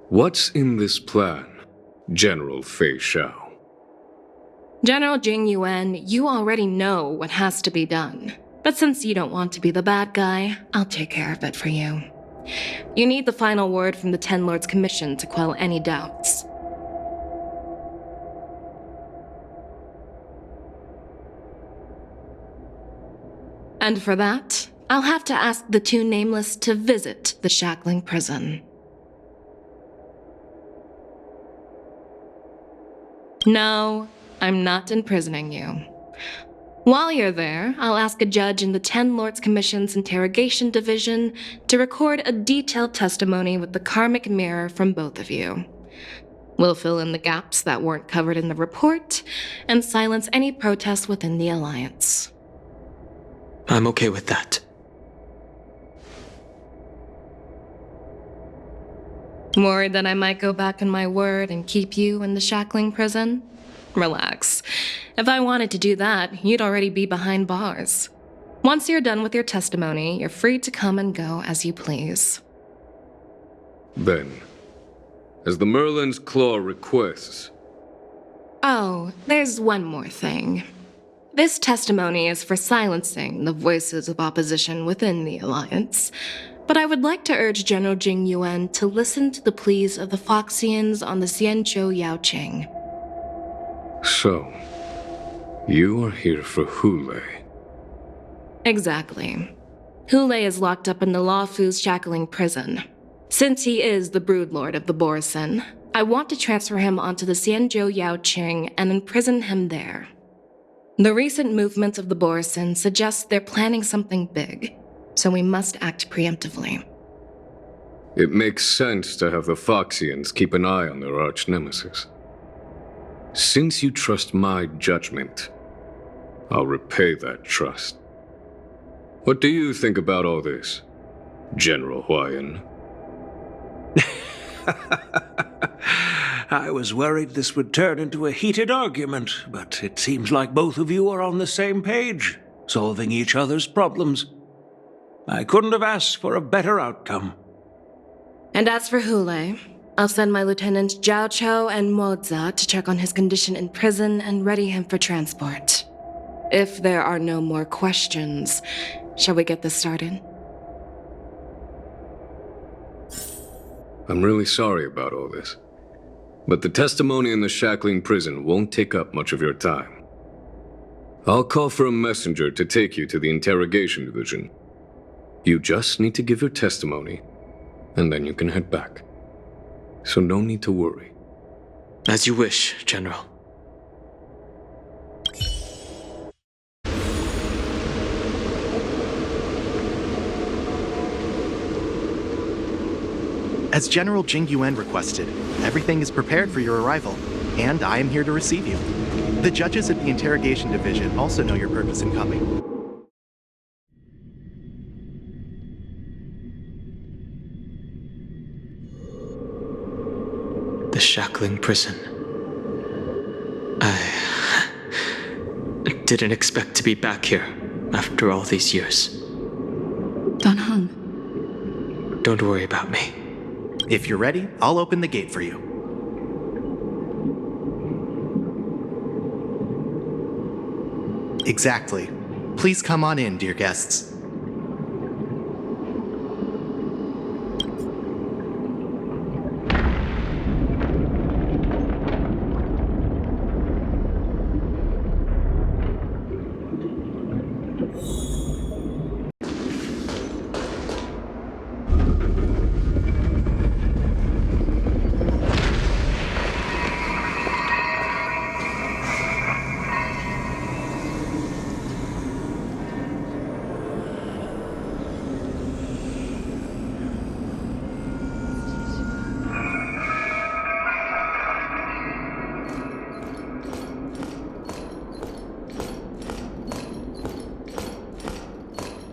What's in this plan, General Fei Shao? General Jing Yuan, you already know what has to be done. But since you don't want to be the bad guy, I'll take care of it for you. You need the final word from the Ten Lords Commission to quell any doubts. And for that, I'll have to ask the two Nameless to visit the Shackling Prison. No, I'm not imprisoning you. While you're there, I'll ask a judge in the Ten Lords Commission's Interrogation Division to record a detailed testimony with the karmic mirror from both of you. We'll fill in the gaps that weren't covered in the report and silence any protests within the Alliance. I'm okay with that. Worried that I might go back on my word and keep you in the Shackling Prison? Relax. If I wanted to do that, you'd already be behind bars. Once you're done with your testimony, you're free to come and go as you please. Then, as the Merlin's Claw requests... Oh, there's one more thing. This testimony is for silencing the voices of opposition within the Alliance. But I would like to urge General Jing Yuan to listen to the pleas of the Foxians on the Xianzhou Yaoqing. So, you are here for Hule. Exactly. Hule is locked up in the Luofu's Shackling Prison. Since he is the broodlord of the Borisin, I want to transfer him onto the Xianzhou Yaoqing and imprison him there. The recent movements of the Borisin suggest they're planning something big, so we must act preemptively. It makes sense to have the Foxians keep an eye on their arch-nemesis. Since you trust my judgment, I'll repay that trust. What do you think about all this, General Huayan? I was worried this would turn into a heated argument, but it seems like both of you are on the same page, solving each other's problems. I couldn't have asked for a better outcome. And as for Hule, I'll send my lieutenants Zhao Chou and Moza to check on his condition in prison and ready him for transport. If there are no more questions, shall we get this started? I'm really sorry about all this, but the testimony in the Shackling Prison won't take up much of your time. I'll call for a messenger to take you to the Interrogation Division. You just need to give your testimony, and then you can head back. So no need to worry. As you wish, General. As General Jing Yuan requested, everything is prepared for your arrival, and I am here to receive you. The judges at the Interrogation Division also know your purpose in coming. The shackling prison. I didn't expect to be back here after all these years. Don Hung. Don't worry about me. If you're ready, I'll open the gate for you. Exactly. Please come on in, dear guests.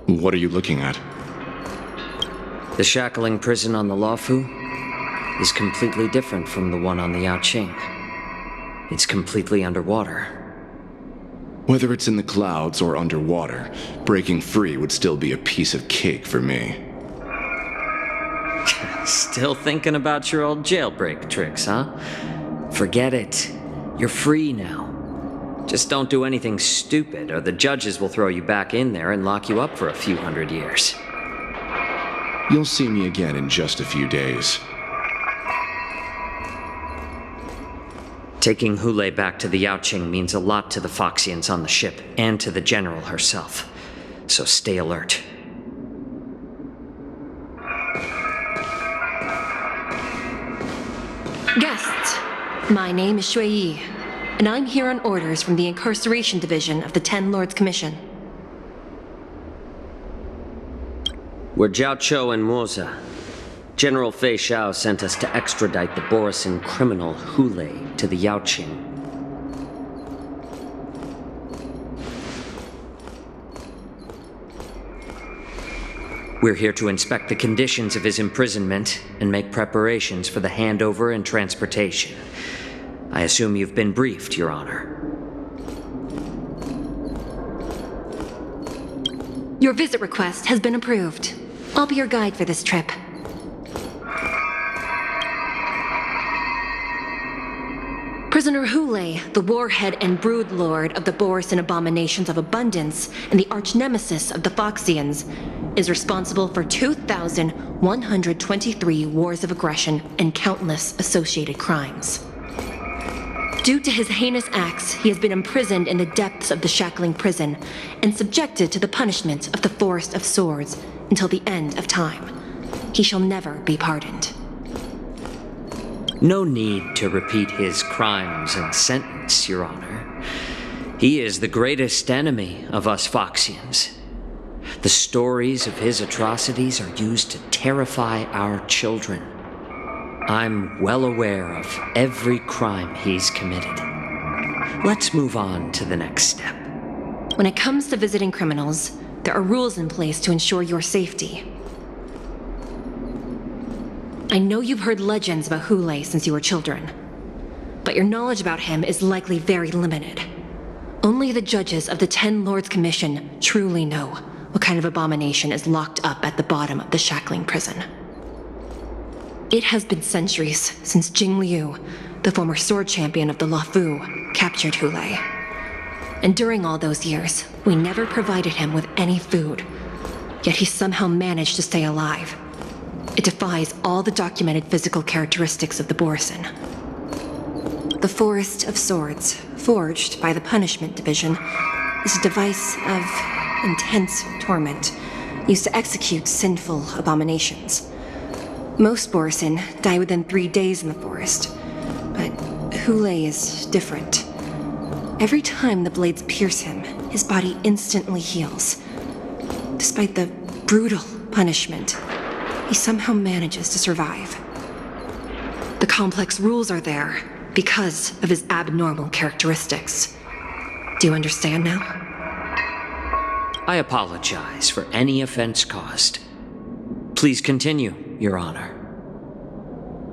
What are you looking at? The shackling prison on the Luofu is completely different from the one on the Yaoqing. It's completely underwater. Whether it's in the clouds or underwater, breaking free would still be a piece of cake for me. Still thinking about your old jailbreak tricks, huh? Forget it. You're free now. Just don't do anything stupid, or the judges will throw you back in there and lock you up for a few hundred years. You'll see me again in just a few days. Taking Hule back to the Yaoqing means a lot to the Foxians on the ship, and to the General herself. So stay alert. Guests, my name is Shui Yi, and I'm here on orders from the Incarceration Division of the Ten Lords Commission. We're Jiao Chou and Moza. General Fei Xiao sent us to extradite the Borisan criminal Hule to the Yaoqing. We're here to inspect the conditions of his imprisonment and make preparations for the handover and transportation. I assume you've been briefed, Your Honor. Your visit request has been approved. I'll be your guide for this trip. Prisoner Hule, the warhead and brood lord of the Borisan abominations of abundance and the arch nemesis of the Foxians, is responsible for 2,123 wars of aggression and countless associated crimes. Due to his heinous acts, he has been imprisoned in the depths of the shackling prison and subjected to the punishment of the Forest of Swords until the end of time. He shall never be pardoned. No need to repeat his crimes and sentence, Your Honor. He is the greatest enemy of us Foxians. The stories of his atrocities are used to terrify our children. I'm well aware of every crime he's committed. Let's move on to the next step. When it comes to visiting criminals, there are rules in place to ensure your safety. I know you've heard legends about Hule since you were children, but your knowledge about him is likely very limited. Only the judges of the Ten Lords Commission truly know what kind of abomination is locked up at the bottom of the shackling prison. It has been centuries since Jing Liu, the former sword champion of the Luofu, captured Hule. And during all those years, we never provided him with any food. Yet he somehow managed to stay alive. It defies all the documented physical characteristics of the Borisan. The Forest of Swords, forged by the Punishment Division, is a device of intense torment, used to execute sinful abominations. Most Borisin die within 3 days in the forest, but Hule is different. Every time the blades pierce him, his body instantly heals. Despite the brutal punishment, he somehow manages to survive. The complex rules are there because of his abnormal characteristics. Do you understand now? I apologize for any offense caused. Please continue, Your Honor.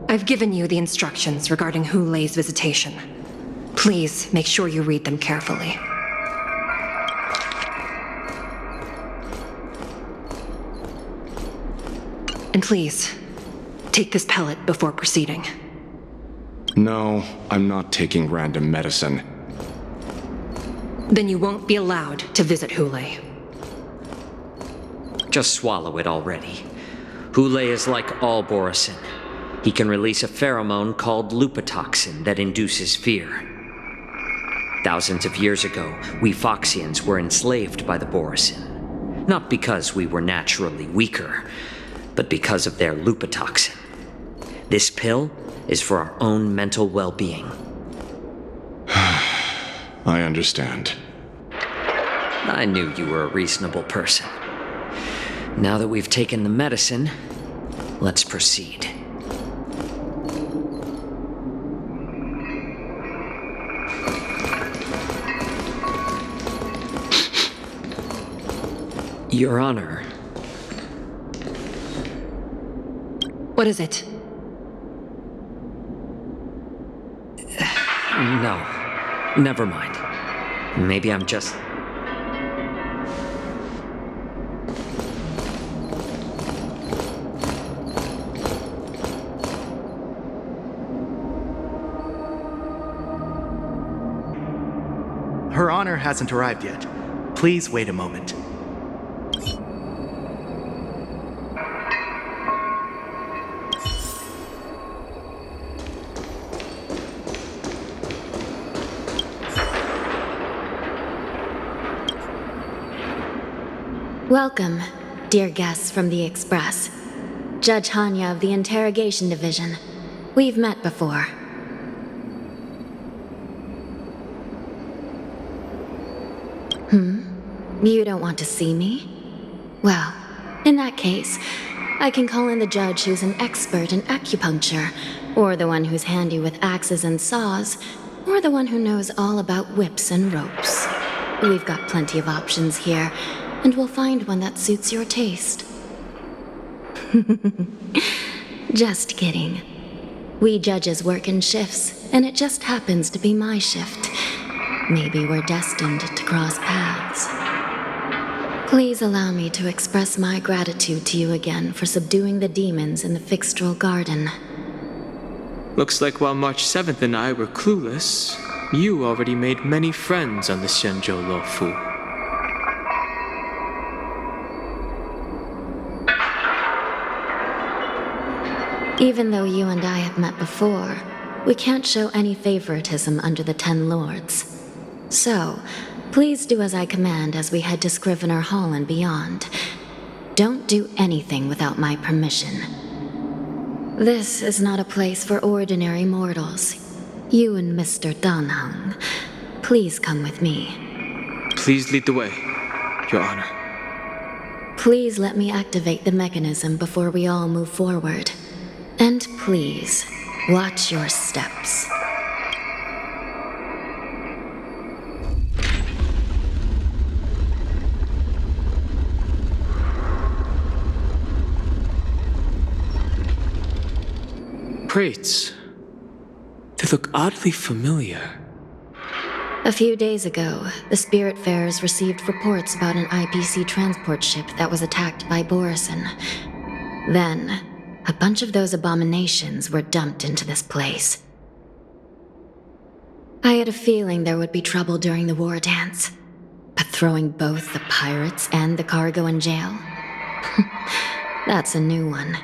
I've given you the instructions regarding Hule's visitation. Please make sure you read them carefully. And please, take this pellet before proceeding. No, I'm not taking random medicine. Then you won't be allowed to visit Hule. Just swallow it already. Hule is like all Borisin. He can release a pheromone called lupatoxin that induces fear. Thousands of years ago, we Foxians were enslaved by the Borisin. Not because we were naturally weaker, but because of their lupatoxin. This pill is for our own mental well-being. I understand. I knew you were a reasonable person. Now that we've taken the medicine, let's proceed. Your Honor. What is it? No. Never mind. Maybe I'm just... Her Honor hasn't arrived yet. Please wait a moment. Welcome, dear guests from the Express. Judge Hanya of the Interrogation Division. We've met before. You don't want to see me? Well, in that case, I can call in the judge who's an expert in acupuncture, or the one who's handy with axes and saws, or the one who knows all about whips and ropes. We've got plenty of options here, and we'll find one that suits your taste. Just kidding. We judges work in shifts, and it just happens to be my shift. Maybe we're destined to cross paths. Please allow me to express my gratitude to you again for subduing the demons in the Fixtral Garden. Looks like while March 7th and I were clueless, you already made many friends on the Xianzhou Luofu. Even though you and I have met before, we can't show any favoritism under the Ten Lords. So, please do as I command as we head to Scrivener Hall and beyond. Don't do anything without my permission. This is not a place for ordinary mortals. You and Mr. Danheng, please come with me. Please lead the way, Your Honor. Please let me activate the mechanism before we all move forward. And please, watch your steps. Crates. They look oddly familiar. A few days ago, the Spiritfarers received reports about an IPC transport ship that was attacked by Borisin. Then, a bunch of those abominations were dumped into this place. I had a feeling there would be trouble during the war dance, but throwing both the pirates and the cargo in jail? That's a new one.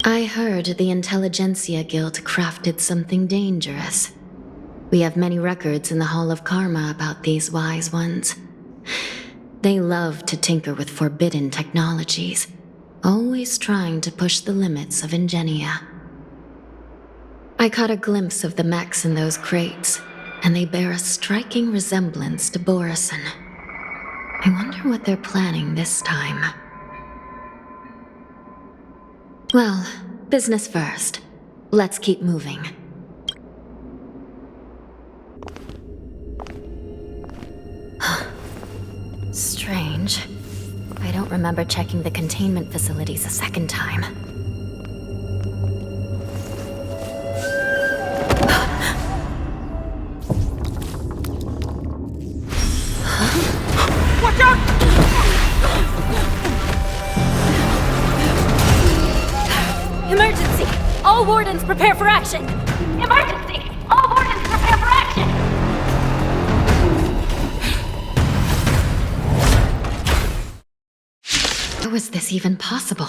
I heard the Intelligentsia Guild crafted something dangerous. We have many records in the Hall of Karma about these wise ones. They love to tinker with forbidden technologies, always trying to push the limits of Ingenia. I caught a glimpse of the mechs in those crates, and they bear a striking resemblance to Borison. I wonder what they're planning this time. Well, business first. Let's keep moving. Strange. I don't remember checking the containment facilities a second time. Watch out! Emergency! All wardens prepare for action! Emergency! All wardens prepare for action! How is this even possible?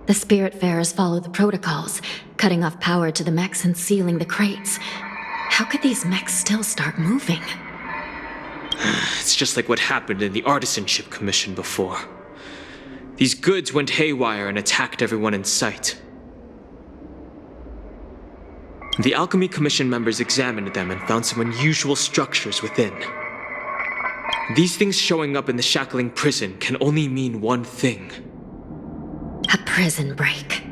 The Spiritfarers follow the protocols, cutting off power to the mechs and sealing the crates. How could these mechs still start moving? It's just like what happened in the Artisanship Commission before. These goods went haywire and attacked everyone in sight. The Alchemy Commission members examined them and found some unusual structures within. These things showing up in the shackling prison can only mean one thing. A prison break.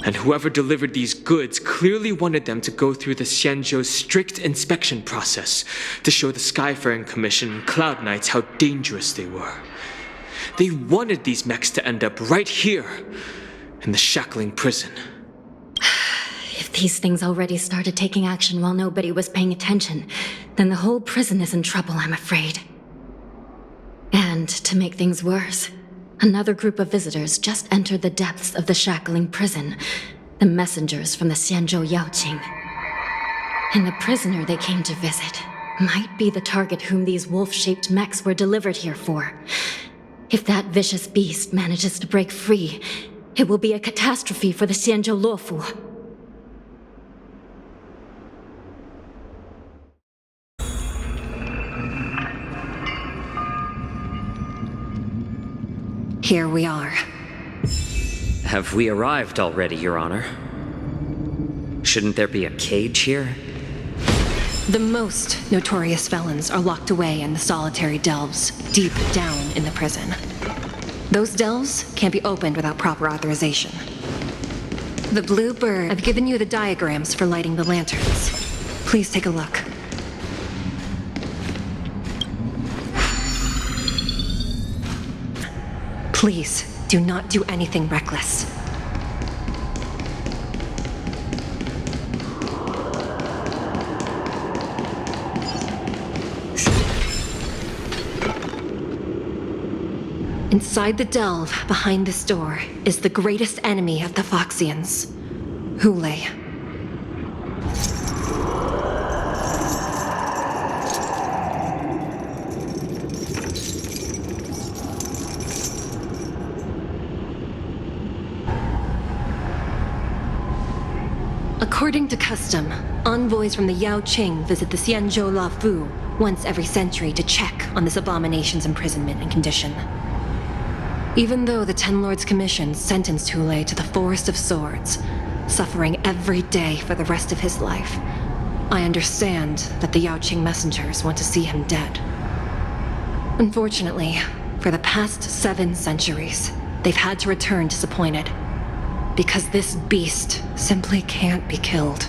And whoever delivered these goods clearly wanted them to go through the Xianzhou's strict inspection process to show the Skyfaring Commission and Cloud Knights how dangerous they were. They wanted these mechs to end up right here, in the shackling prison. If these things already started taking action while nobody was paying attention, then the whole prison is in trouble, I'm afraid. And to make things worse, another group of visitors just entered the depths of the shackling prison, the messengers from the Xianzhou Yaoqing. And the prisoner they came to visit might be the target whom these wolf-shaped mechs were delivered here for. If that vicious beast manages to break free, it will be a catastrophe for the Xianzhou Luofu. Here we are. Have we arrived already, Your Honor? Shouldn't there be a cage here? The most notorious felons are locked away in the solitary delves, deep down in the prison. Those delves can't be opened without proper authorization. The Blue Bird, I've given you the diagrams for lighting the lanterns. Please take a look. Please, do not do anything reckless. Inside the delve, behind this door, is the greatest enemy of the Foxians, Hule. According to custom, envoys from the Yaoqing visit the Xianzhou Luofu once every century to check on this abomination's imprisonment and condition. Even though the Ten Lords Commission sentenced Hule to the Forest of Swords, suffering every day for the rest of his life, I understand that the Yaoqing messengers want to see him dead. Unfortunately, for the past 7 centuries, they've had to return disappointed, because this beast simply can't be killed.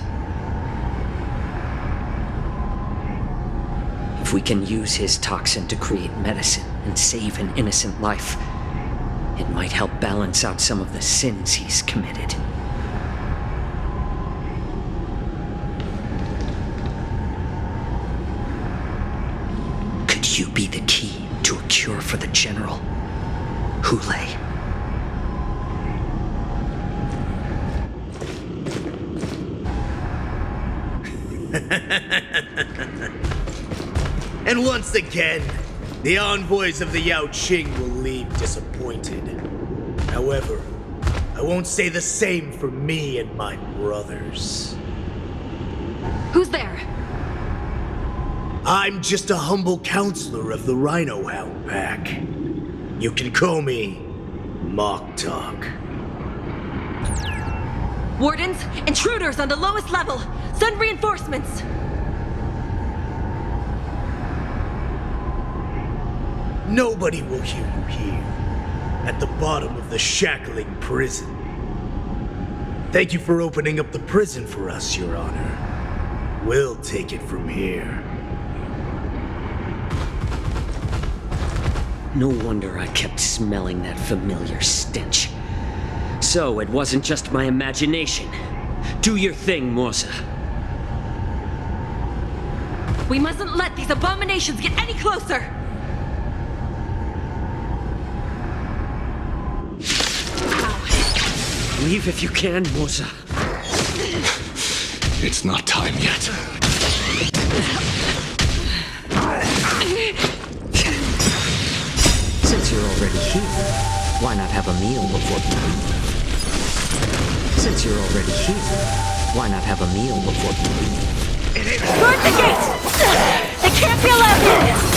If we can use his toxin to create medicine and save an innocent life, it might help balance out some of the sins he's committed. Could you be the key to a cure for the General, Hule? And once again, the envoys of the Yaoqing will leave disappointed. However, I won't say the same for me and my brothers. Who's there? I'm just a humble counselor of the Rhino Hound Pack. You can call me Mock Talk. Wardens, intruders on the lowest level! Send reinforcements! Nobody will hear you here, at the bottom of the shackling prison. Thank you for opening up the prison for us, Your Honor. We'll take it from here. No wonder I kept smelling that familiar stench. So it wasn't just my imagination. Do your thing, Morsa. We mustn't let these abominations get any closer! Leave if you can, Morsa. It's not time yet. Since you're already here, why not have a meal before... Since you're already here, why not have a meal before... Guard the gate! They can't be allowed in!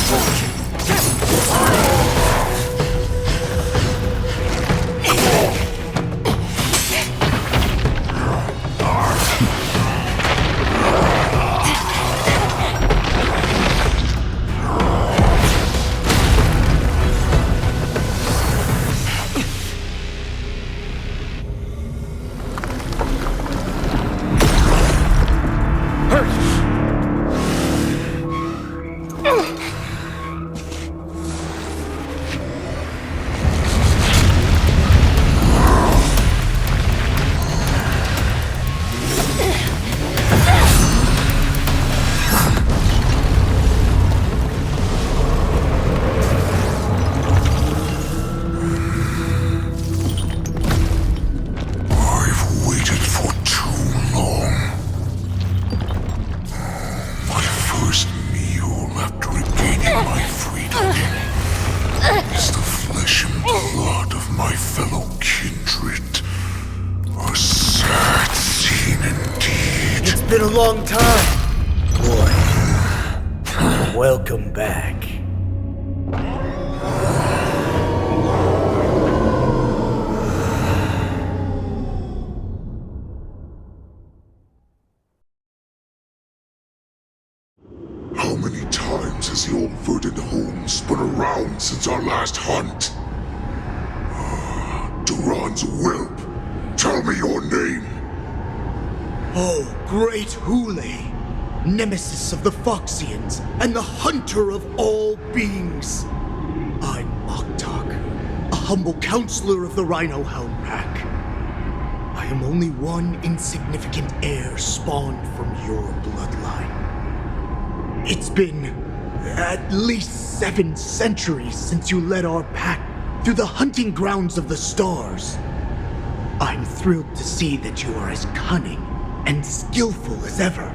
Been a long time, boy. Welcome back. How many times has the old verdant home spun around since our last hunt? Duran's whelp, tell me your name. Oh, great Hule, nemesis of the Foxians and the hunter of all beings. I'm Oktok, a humble counselor of the Rhino Hound Pack. I am only one insignificant heir spawned from your bloodline. It's been at least 7 centuries since you led our pack through the hunting grounds of the stars. I'm thrilled to see that you are as cunning and skillful as ever.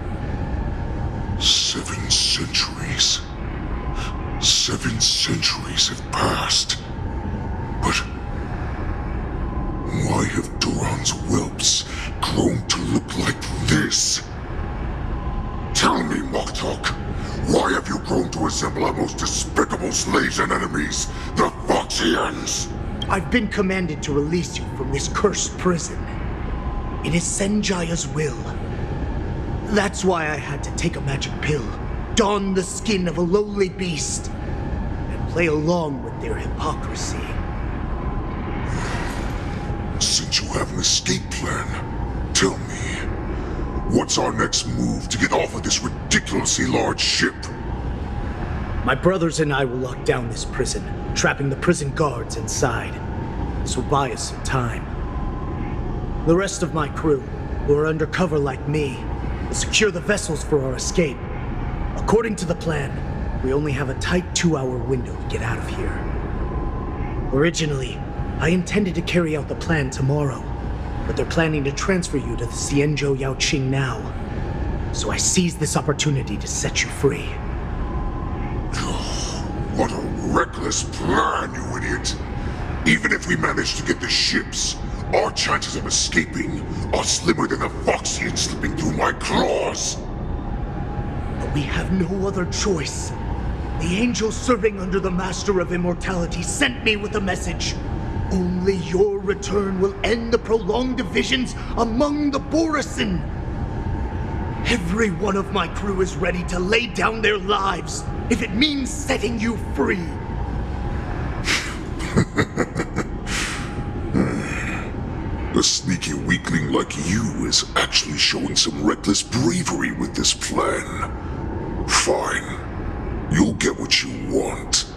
7 centuries. 7 centuries have passed. But why have Duran's whelps grown to look like this? Tell me, Moktok, why have you grown to resemble our most despicable slaves and enemies, the Foxians? I've been commanded to release you from this cursed prison. It is Senjaya's will. That's why I had to take a magic pill, don the skin of a lowly beast, and play along with their hypocrisy. Since you have an escape plan, tell me, what's our next move to get off of this ridiculously large ship? My brothers and I will lock down this prison, trapping the prison guards inside. This will buy us some time. The rest of my crew, who are undercover like me, will secure the vessels for our escape. According to the plan, we only have a tight 2-hour window to get out of here. Originally, I intended to carry out the plan tomorrow, but they're planning to transfer you to the Xianzhou Yaoqing now. So I seized this opportunity to set you free. What a reckless plan, you idiot! Even if we manage to get the ships, our chances of escaping are slimmer than the Foxians slipping through my claws. But We have no other choice. The angel serving under the Master of Immortality sent me with a message. Only your return will end the prolonged divisions among the Borisin. Every one of my crew is ready to lay down their lives if it means setting you free. A sneaky weakling like you is actually showing some reckless bravery with this plan. Fine. You'll get what you want.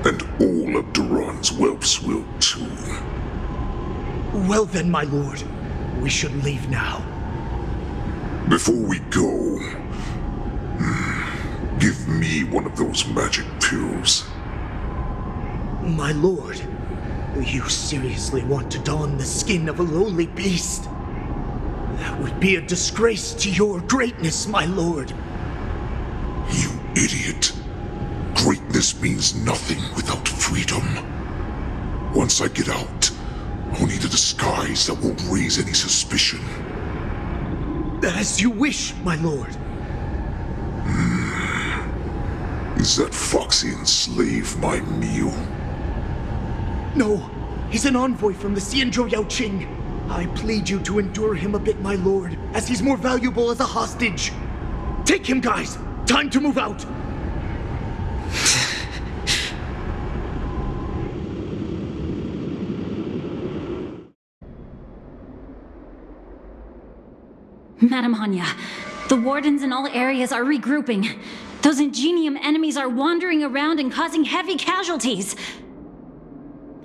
And all of Duran's whelps will too. Well then, my lord. We should leave now. Before we go, give me one of those magic pills. My lord, you seriously want to don the skin of a lowly beast? That would be a disgrace to your greatness, my lord. You idiot. Greatness means nothing without freedom. Once I get out, I'll need a disguise that won't raise any suspicion. As you wish, my lord. Is that Foxian slave my meal? No, he's an envoy from the Xianzhou Yaoqing. I plead you to endure him a bit, my lord, as he's more valuable as a hostage. Take him, guys! Time to move out! Madam Hanya, the wardens in all areas are regrouping. Those Ingenium enemies are wandering around and causing heavy casualties.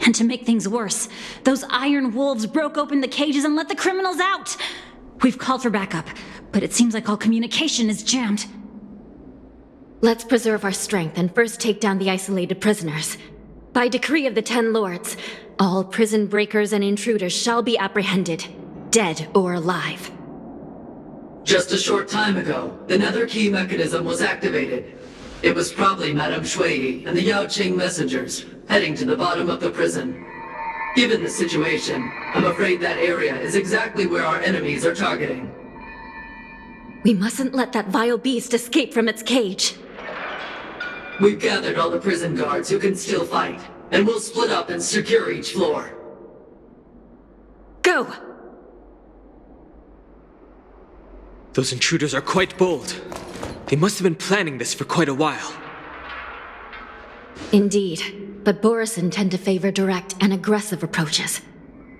And to make things worse, those iron wolves broke open the cages and let the criminals out. We've called for backup, but it seems like all communication is jammed. Let's preserve our strength and first take down the isolated prisoners. By decree of the 10 Lords, all prison breakers and intruders shall be apprehended, dead or alive. Just a short time ago, the nether key mechanism was activated. It was probably Madame Shui and the Yaoqing messengers, heading to the bottom of the prison. Given the situation, I'm afraid that area is exactly where our enemies are targeting. We mustn't let that vile beast escape from its cage. We've gathered all the prison guards who can still fight, and we'll split up and secure each floor. Go! Those intruders are quite bold. They must have been planning this for quite a while. Indeed, but Borisin tend to favor direct and aggressive approaches.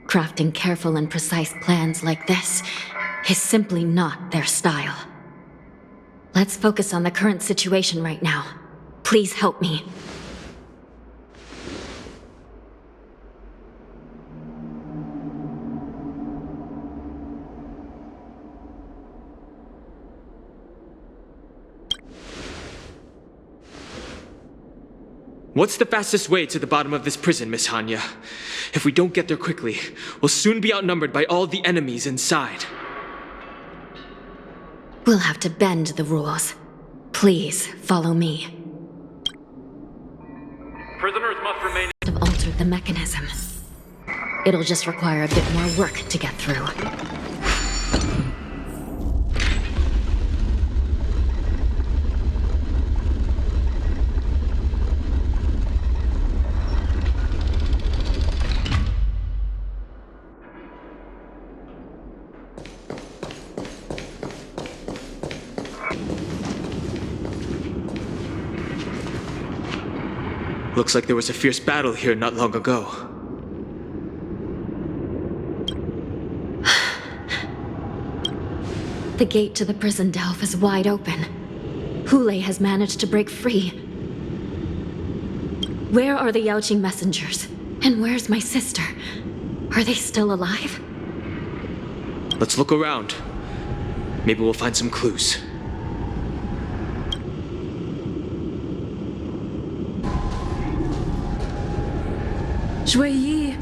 Crafting careful and precise plans like this is simply not their style. Let's focus on the current situation right now. Please help me. What's the fastest way to the bottom of this prison, Miss Hanya? If we don't get there quickly, we'll soon be outnumbered by all the enemies inside. We'll have to bend the rules. Please, follow me. Prisoners must remain... Have altered the mechanism. It'll just require a bit more work to get through. Looks like there was a fierce battle here not long ago. The gate to the prison delve is wide open. Hule has managed to break free. Where are the Yaoqing messengers? And where's my sister? Are they still alive? Let's look around. Maybe we'll find some clues. Shui Yi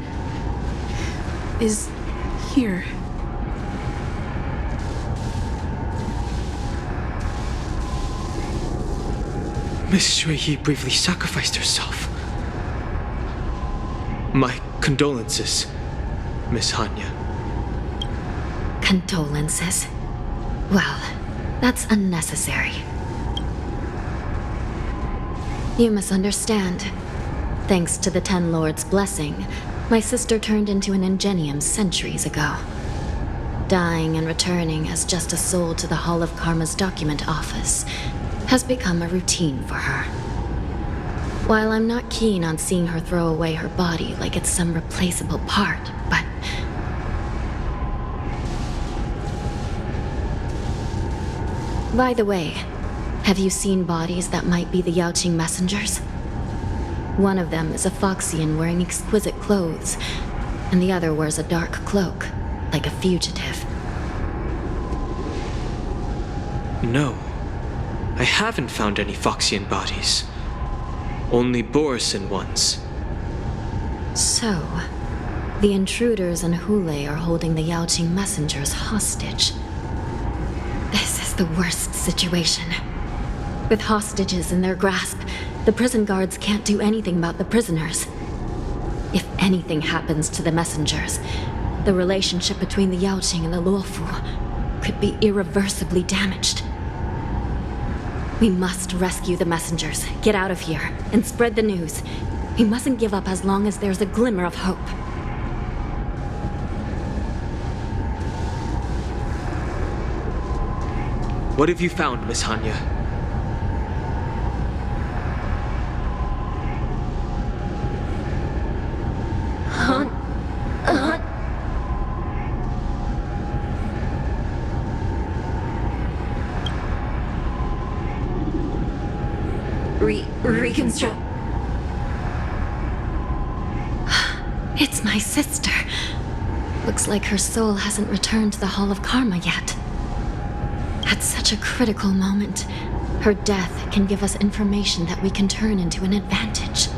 is here. Miss Shui Yi bravely sacrificed herself. My condolences, Miss Hanya. Condolences? Well, that's unnecessary. You misunderstand. Thanks to the Ten Lords' blessing, my sister turned into an Ingenium centuries ago. Dying and returning as just a soul to the Hall of Karma's document office has become a routine for her. While I'm not keen on seeing her throw away her body like it's some replaceable part, but... By the way, have you seen bodies that might be the Yaoqing messengers? One of them is a Foxian wearing exquisite clothes, and the other wears a dark cloak, like a fugitive. No. I haven't found any Foxian bodies. Only Borisin ones. So, the intruders and Hule are holding the Yaoqing messengers hostage. This is the worst situation. With hostages in their grasp, the prison guards can't do anything about the prisoners. If anything happens to the messengers, the relationship between the Yaoqing and the Luofu could be irreversibly damaged. We must rescue the messengers, get out of here, and spread the news. We mustn't give up as long as there's a glimmer of hope. What have you found, Miss Hanya? Reconstruct. It's my sister. Looks like her soul hasn't returned to the Hall of Karma yet. At such a critical moment, her death can give us information that we can turn into an advantage.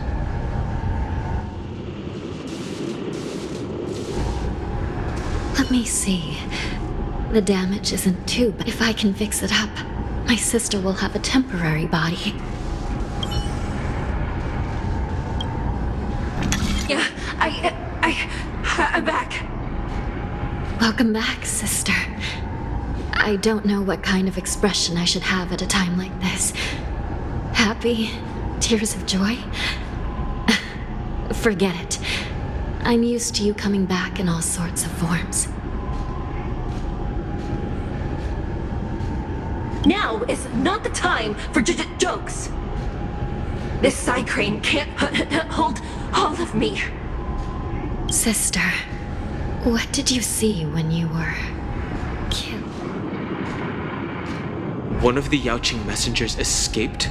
Let me see. The damage isn't too bad. If I can fix it up, my sister will have a temporary body. Yeah, I'm back. Welcome back, sister. I don't know what kind of expression I should have at a time like this. Happy? Tears of joy? Forget it. I'm used to you coming back in all sorts of forms. Now is not the time for jokes. This side crane can't hold all of me. Sister, what did you see when you were killed? One of the Yaoqing messengers escaped,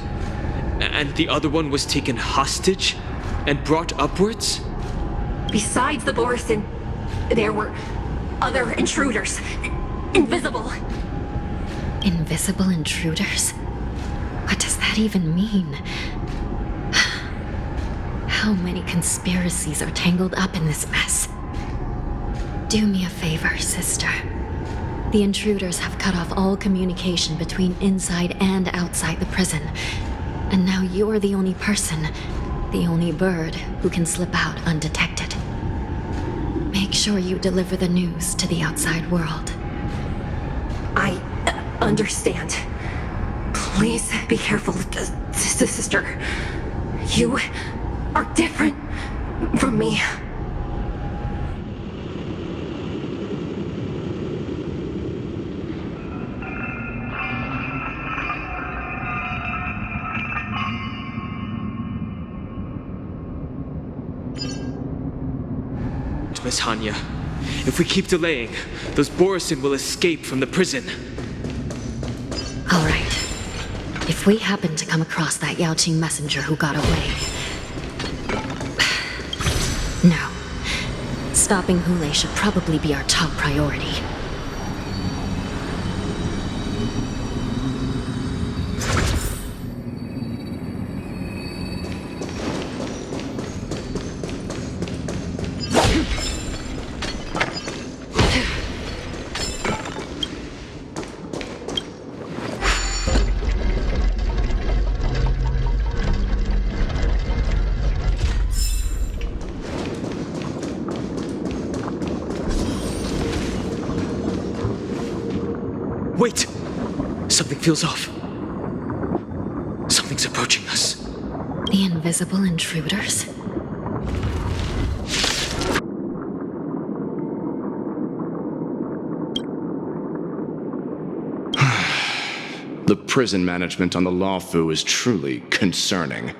and the other one was taken hostage and brought upwards? Besides the Borisin, there were other intruders. Invisible. Invisible intruders? What does that even mean? How many conspiracies are tangled up in this mess? Do me a favor, sister. The intruders have cut off all communication between inside and outside the prison. And now you're the only person, the only bird, who can slip out undetected. Make sure you deliver the news to the outside world. I understand. Please be careful, sister. You are different from me. Miss Hanya, if we keep delaying, those Borisin will escape from the prison. All right. If we happen to come across that Yaoqing messenger who got away... No. Stopping Hule should probably be our top priority. Wait! Something feels off. Something's approaching us. The invisible intruders? The prison management on the Lawfu is truly concerning.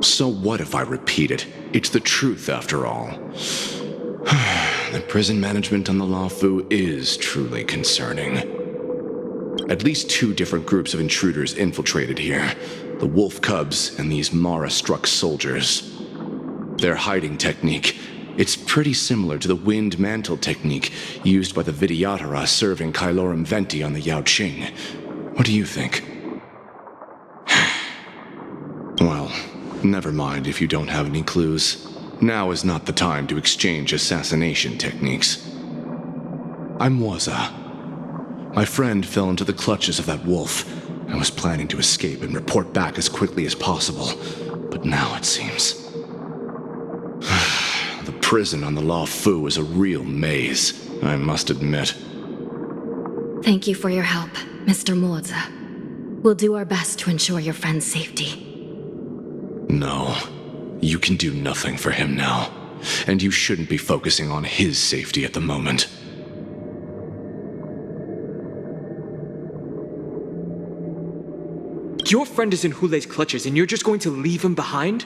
So what if I repeat it? It's the truth after all. The prison management on the Lawfu is truly concerning. At least 2 different groups of intruders infiltrated here. The wolf cubs and these Mara-struck soldiers. Their hiding technique, it's pretty similar to the wind mantle technique used by the Vidyadhara serving Kailorum Venti on the Yaoqing. What do you think? Well, never mind if you don't have any clues. Now is not the time to exchange assassination techniques. I'm Waza. My friend fell into the clutches of that wolf. I was planning to escape and report back as quickly as possible, but now it seems... The prison on the Lawfu is a real maze, I must admit. Thank you for your help, Mr. Moza. We'll do our best to ensure your friend's safety. No, you can do nothing for him now, and you shouldn't be focusing on his safety at the moment. Your friend is in Hulei's clutches and you're just going to leave him behind?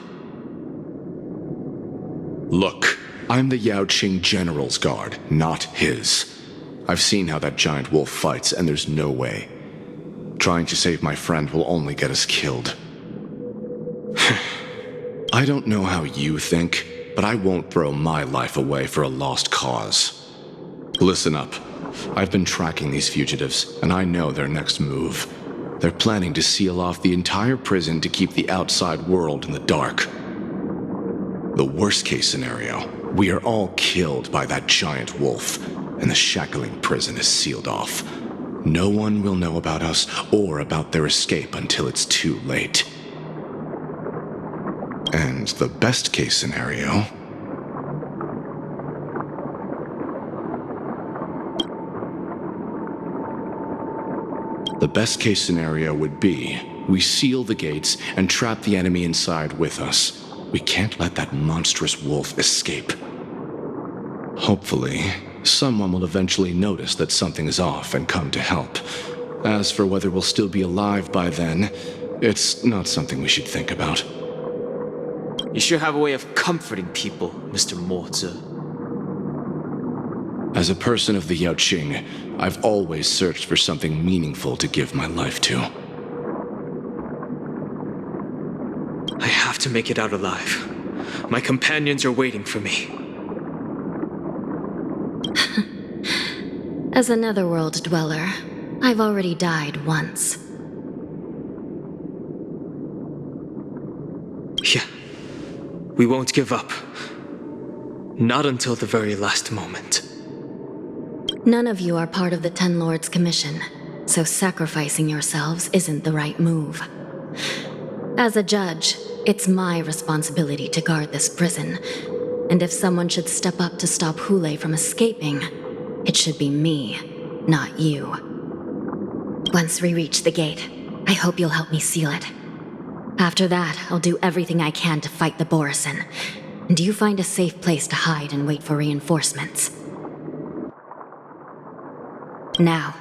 Look, I'm the Yaoqing General's guard, not his. I've seen how that giant wolf fights, and there's no way. Trying to save my friend will only get us killed. I don't know how you think, but I won't throw my life away for a lost cause. Listen up. I've been tracking these fugitives, and I know their next move. They're planning to seal off the entire prison to keep the outside world in the dark. The worst-case scenario, we are all killed by that giant wolf, and the shackling prison is sealed off. No one will know about us or about their escape until it's too late. And the best-case scenario... The best-case scenario would be we seal the gates and trap the enemy inside with us. We can't let that monstrous wolf escape. Hopefully, someone will eventually notice that something is off and come to help. As for whether we'll still be alive by then, it's not something we should think about. You sure have a way of comforting people, Mr. Morza. As a person of the Yaoqing, I've always searched for something meaningful to give my life to. I have to make it out alive. My companions are waiting for me. As a netherworld dweller, I've already died once. Yeah. We won't give up. Not until the very last moment. None of you are part of the Ten Lords Commission, so sacrificing yourselves isn't the right move. As a judge, it's my responsibility to guard this prison, and if someone should step up to stop Hulei from escaping, it should be me, not you. Once we reach the gate, I hope you'll help me seal it. After that, I'll do everything I can to fight the Borisin, and you find a safe place to hide and wait for reinforcements. Now,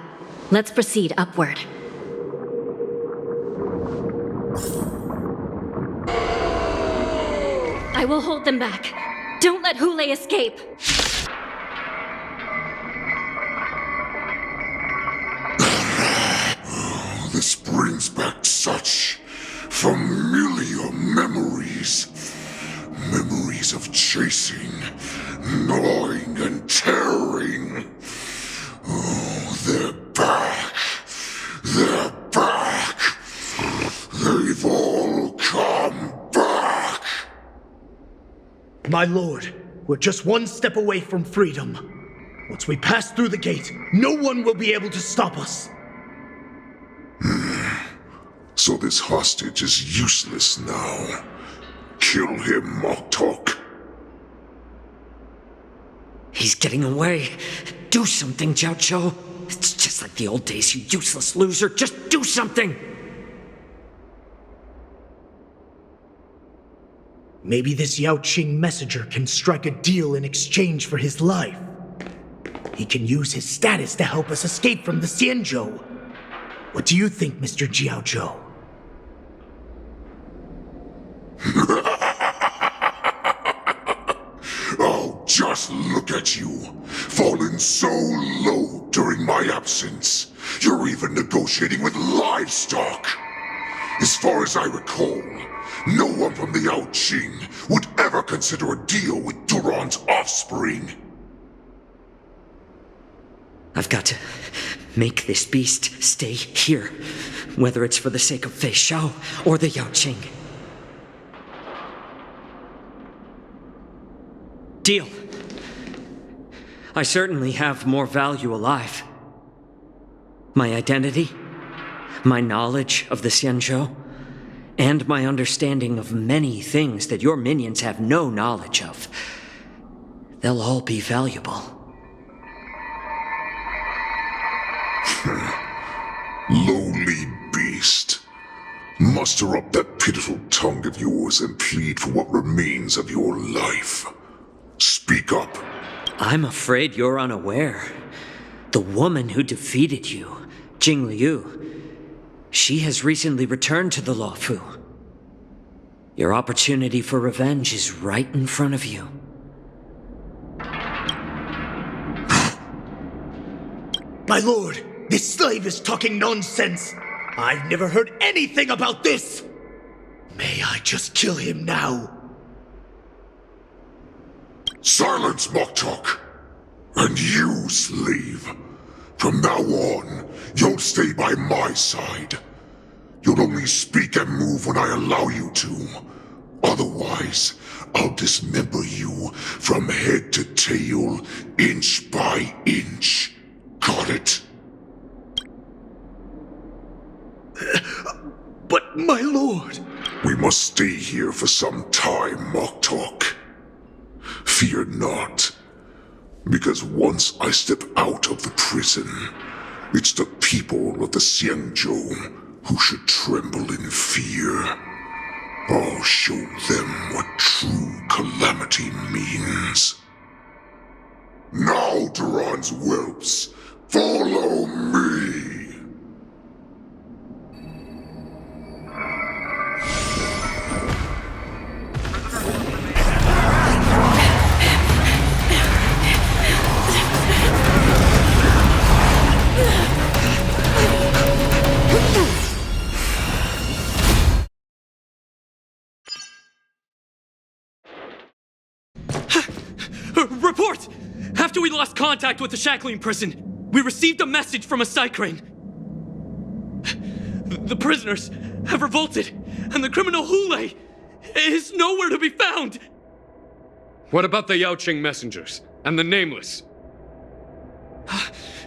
let's proceed upward. I will hold them back. Don't let Hulei escape! This brings back such familiar memories. Memories of chasing, gnawing, and tearing. Oh, they're back. They're back. They've all come back. My lord, we're just one step away from freedom. Once we pass through the gate, no one will be able to stop us. So this hostage is useless now. Kill him, Moktok. He's getting away. Do something, Jiao Chou. like the old days, you useless loser. Just do something! Maybe this Yao Qing messenger can strike a deal in exchange for his life. He can use his status to help us escape from the Xianzhou. What do you think, Mr. Jiaozhou? Oh, just look at you, fallen so low during my absence. You're even negotiating with livestock. As far as I recall, no one from the Yao Qing would ever consider a deal with Duran's offspring. I've got to make this beast stay here, whether it's for the sake of Fei Shao or the Yao Qing. Deal. I certainly have more value alive. My identity, my knowledge of the Xianzhou, and my understanding of many things that your minions have no knowledge of. They'll all be valuable. Lowly beast. Muster up that pitiful tongue of yours and plead for what remains of your life. Speak up. I'm afraid you're unaware. The woman who defeated you, Jing Liu, she has recently returned to the Luofu. Your opportunity for revenge is right in front of you. My lord, this slave is talking nonsense. I've never heard anything about this. May I just kill him now? Silence, Moktok! And you, slave. From now on, you'll stay by my side. You'll only speak and move when I allow you to. Otherwise, I'll dismember you from head to tail, inch by inch. Got it? But my lord... We must stay here for some time, Moktok. Fear not, because once I step out of the prison, it's the people of the Xianzhou who should tremble in fear. I'll show them what true calamity means. Now, Duran's whelps, follow me! Report! After we lost contact with the shackling prison, we received a message from a Psycrane. The prisoners have revolted, and the criminal Hule is nowhere to be found! What about the Yao Qing messengers and the Nameless?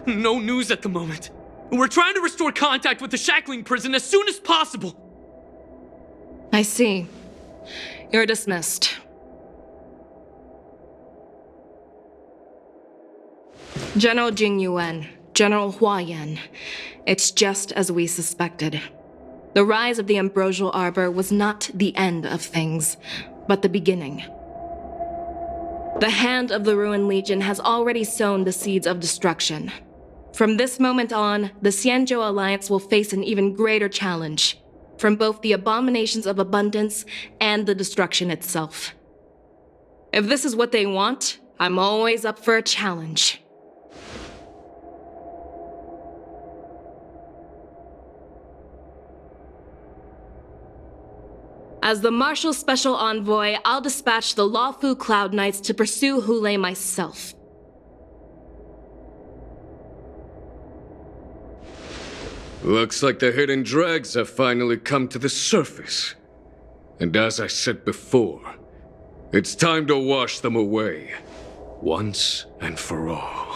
No news at the moment. We're trying to restore contact with the shackling prison as soon as possible. I see. You're dismissed. General Jing Yuan, General Hua Yan. It's just as we suspected. The rise of the Ambrosial Arbor was not the end of things, but the beginning. The hand of the Ruined Legion has already sown the seeds of destruction. From this moment on, the Xianzhou Alliance will face an even greater challenge, from both the abominations of abundance and the destruction itself. If this is what they want, I'm always up for a challenge. As the Marshal Special Envoy, I'll dispatch the Luofu Cloud Knights to pursue Hule myself. Looks like the hidden dregs have finally come to the surface. And as I said before, it's time to wash them away, once and for all.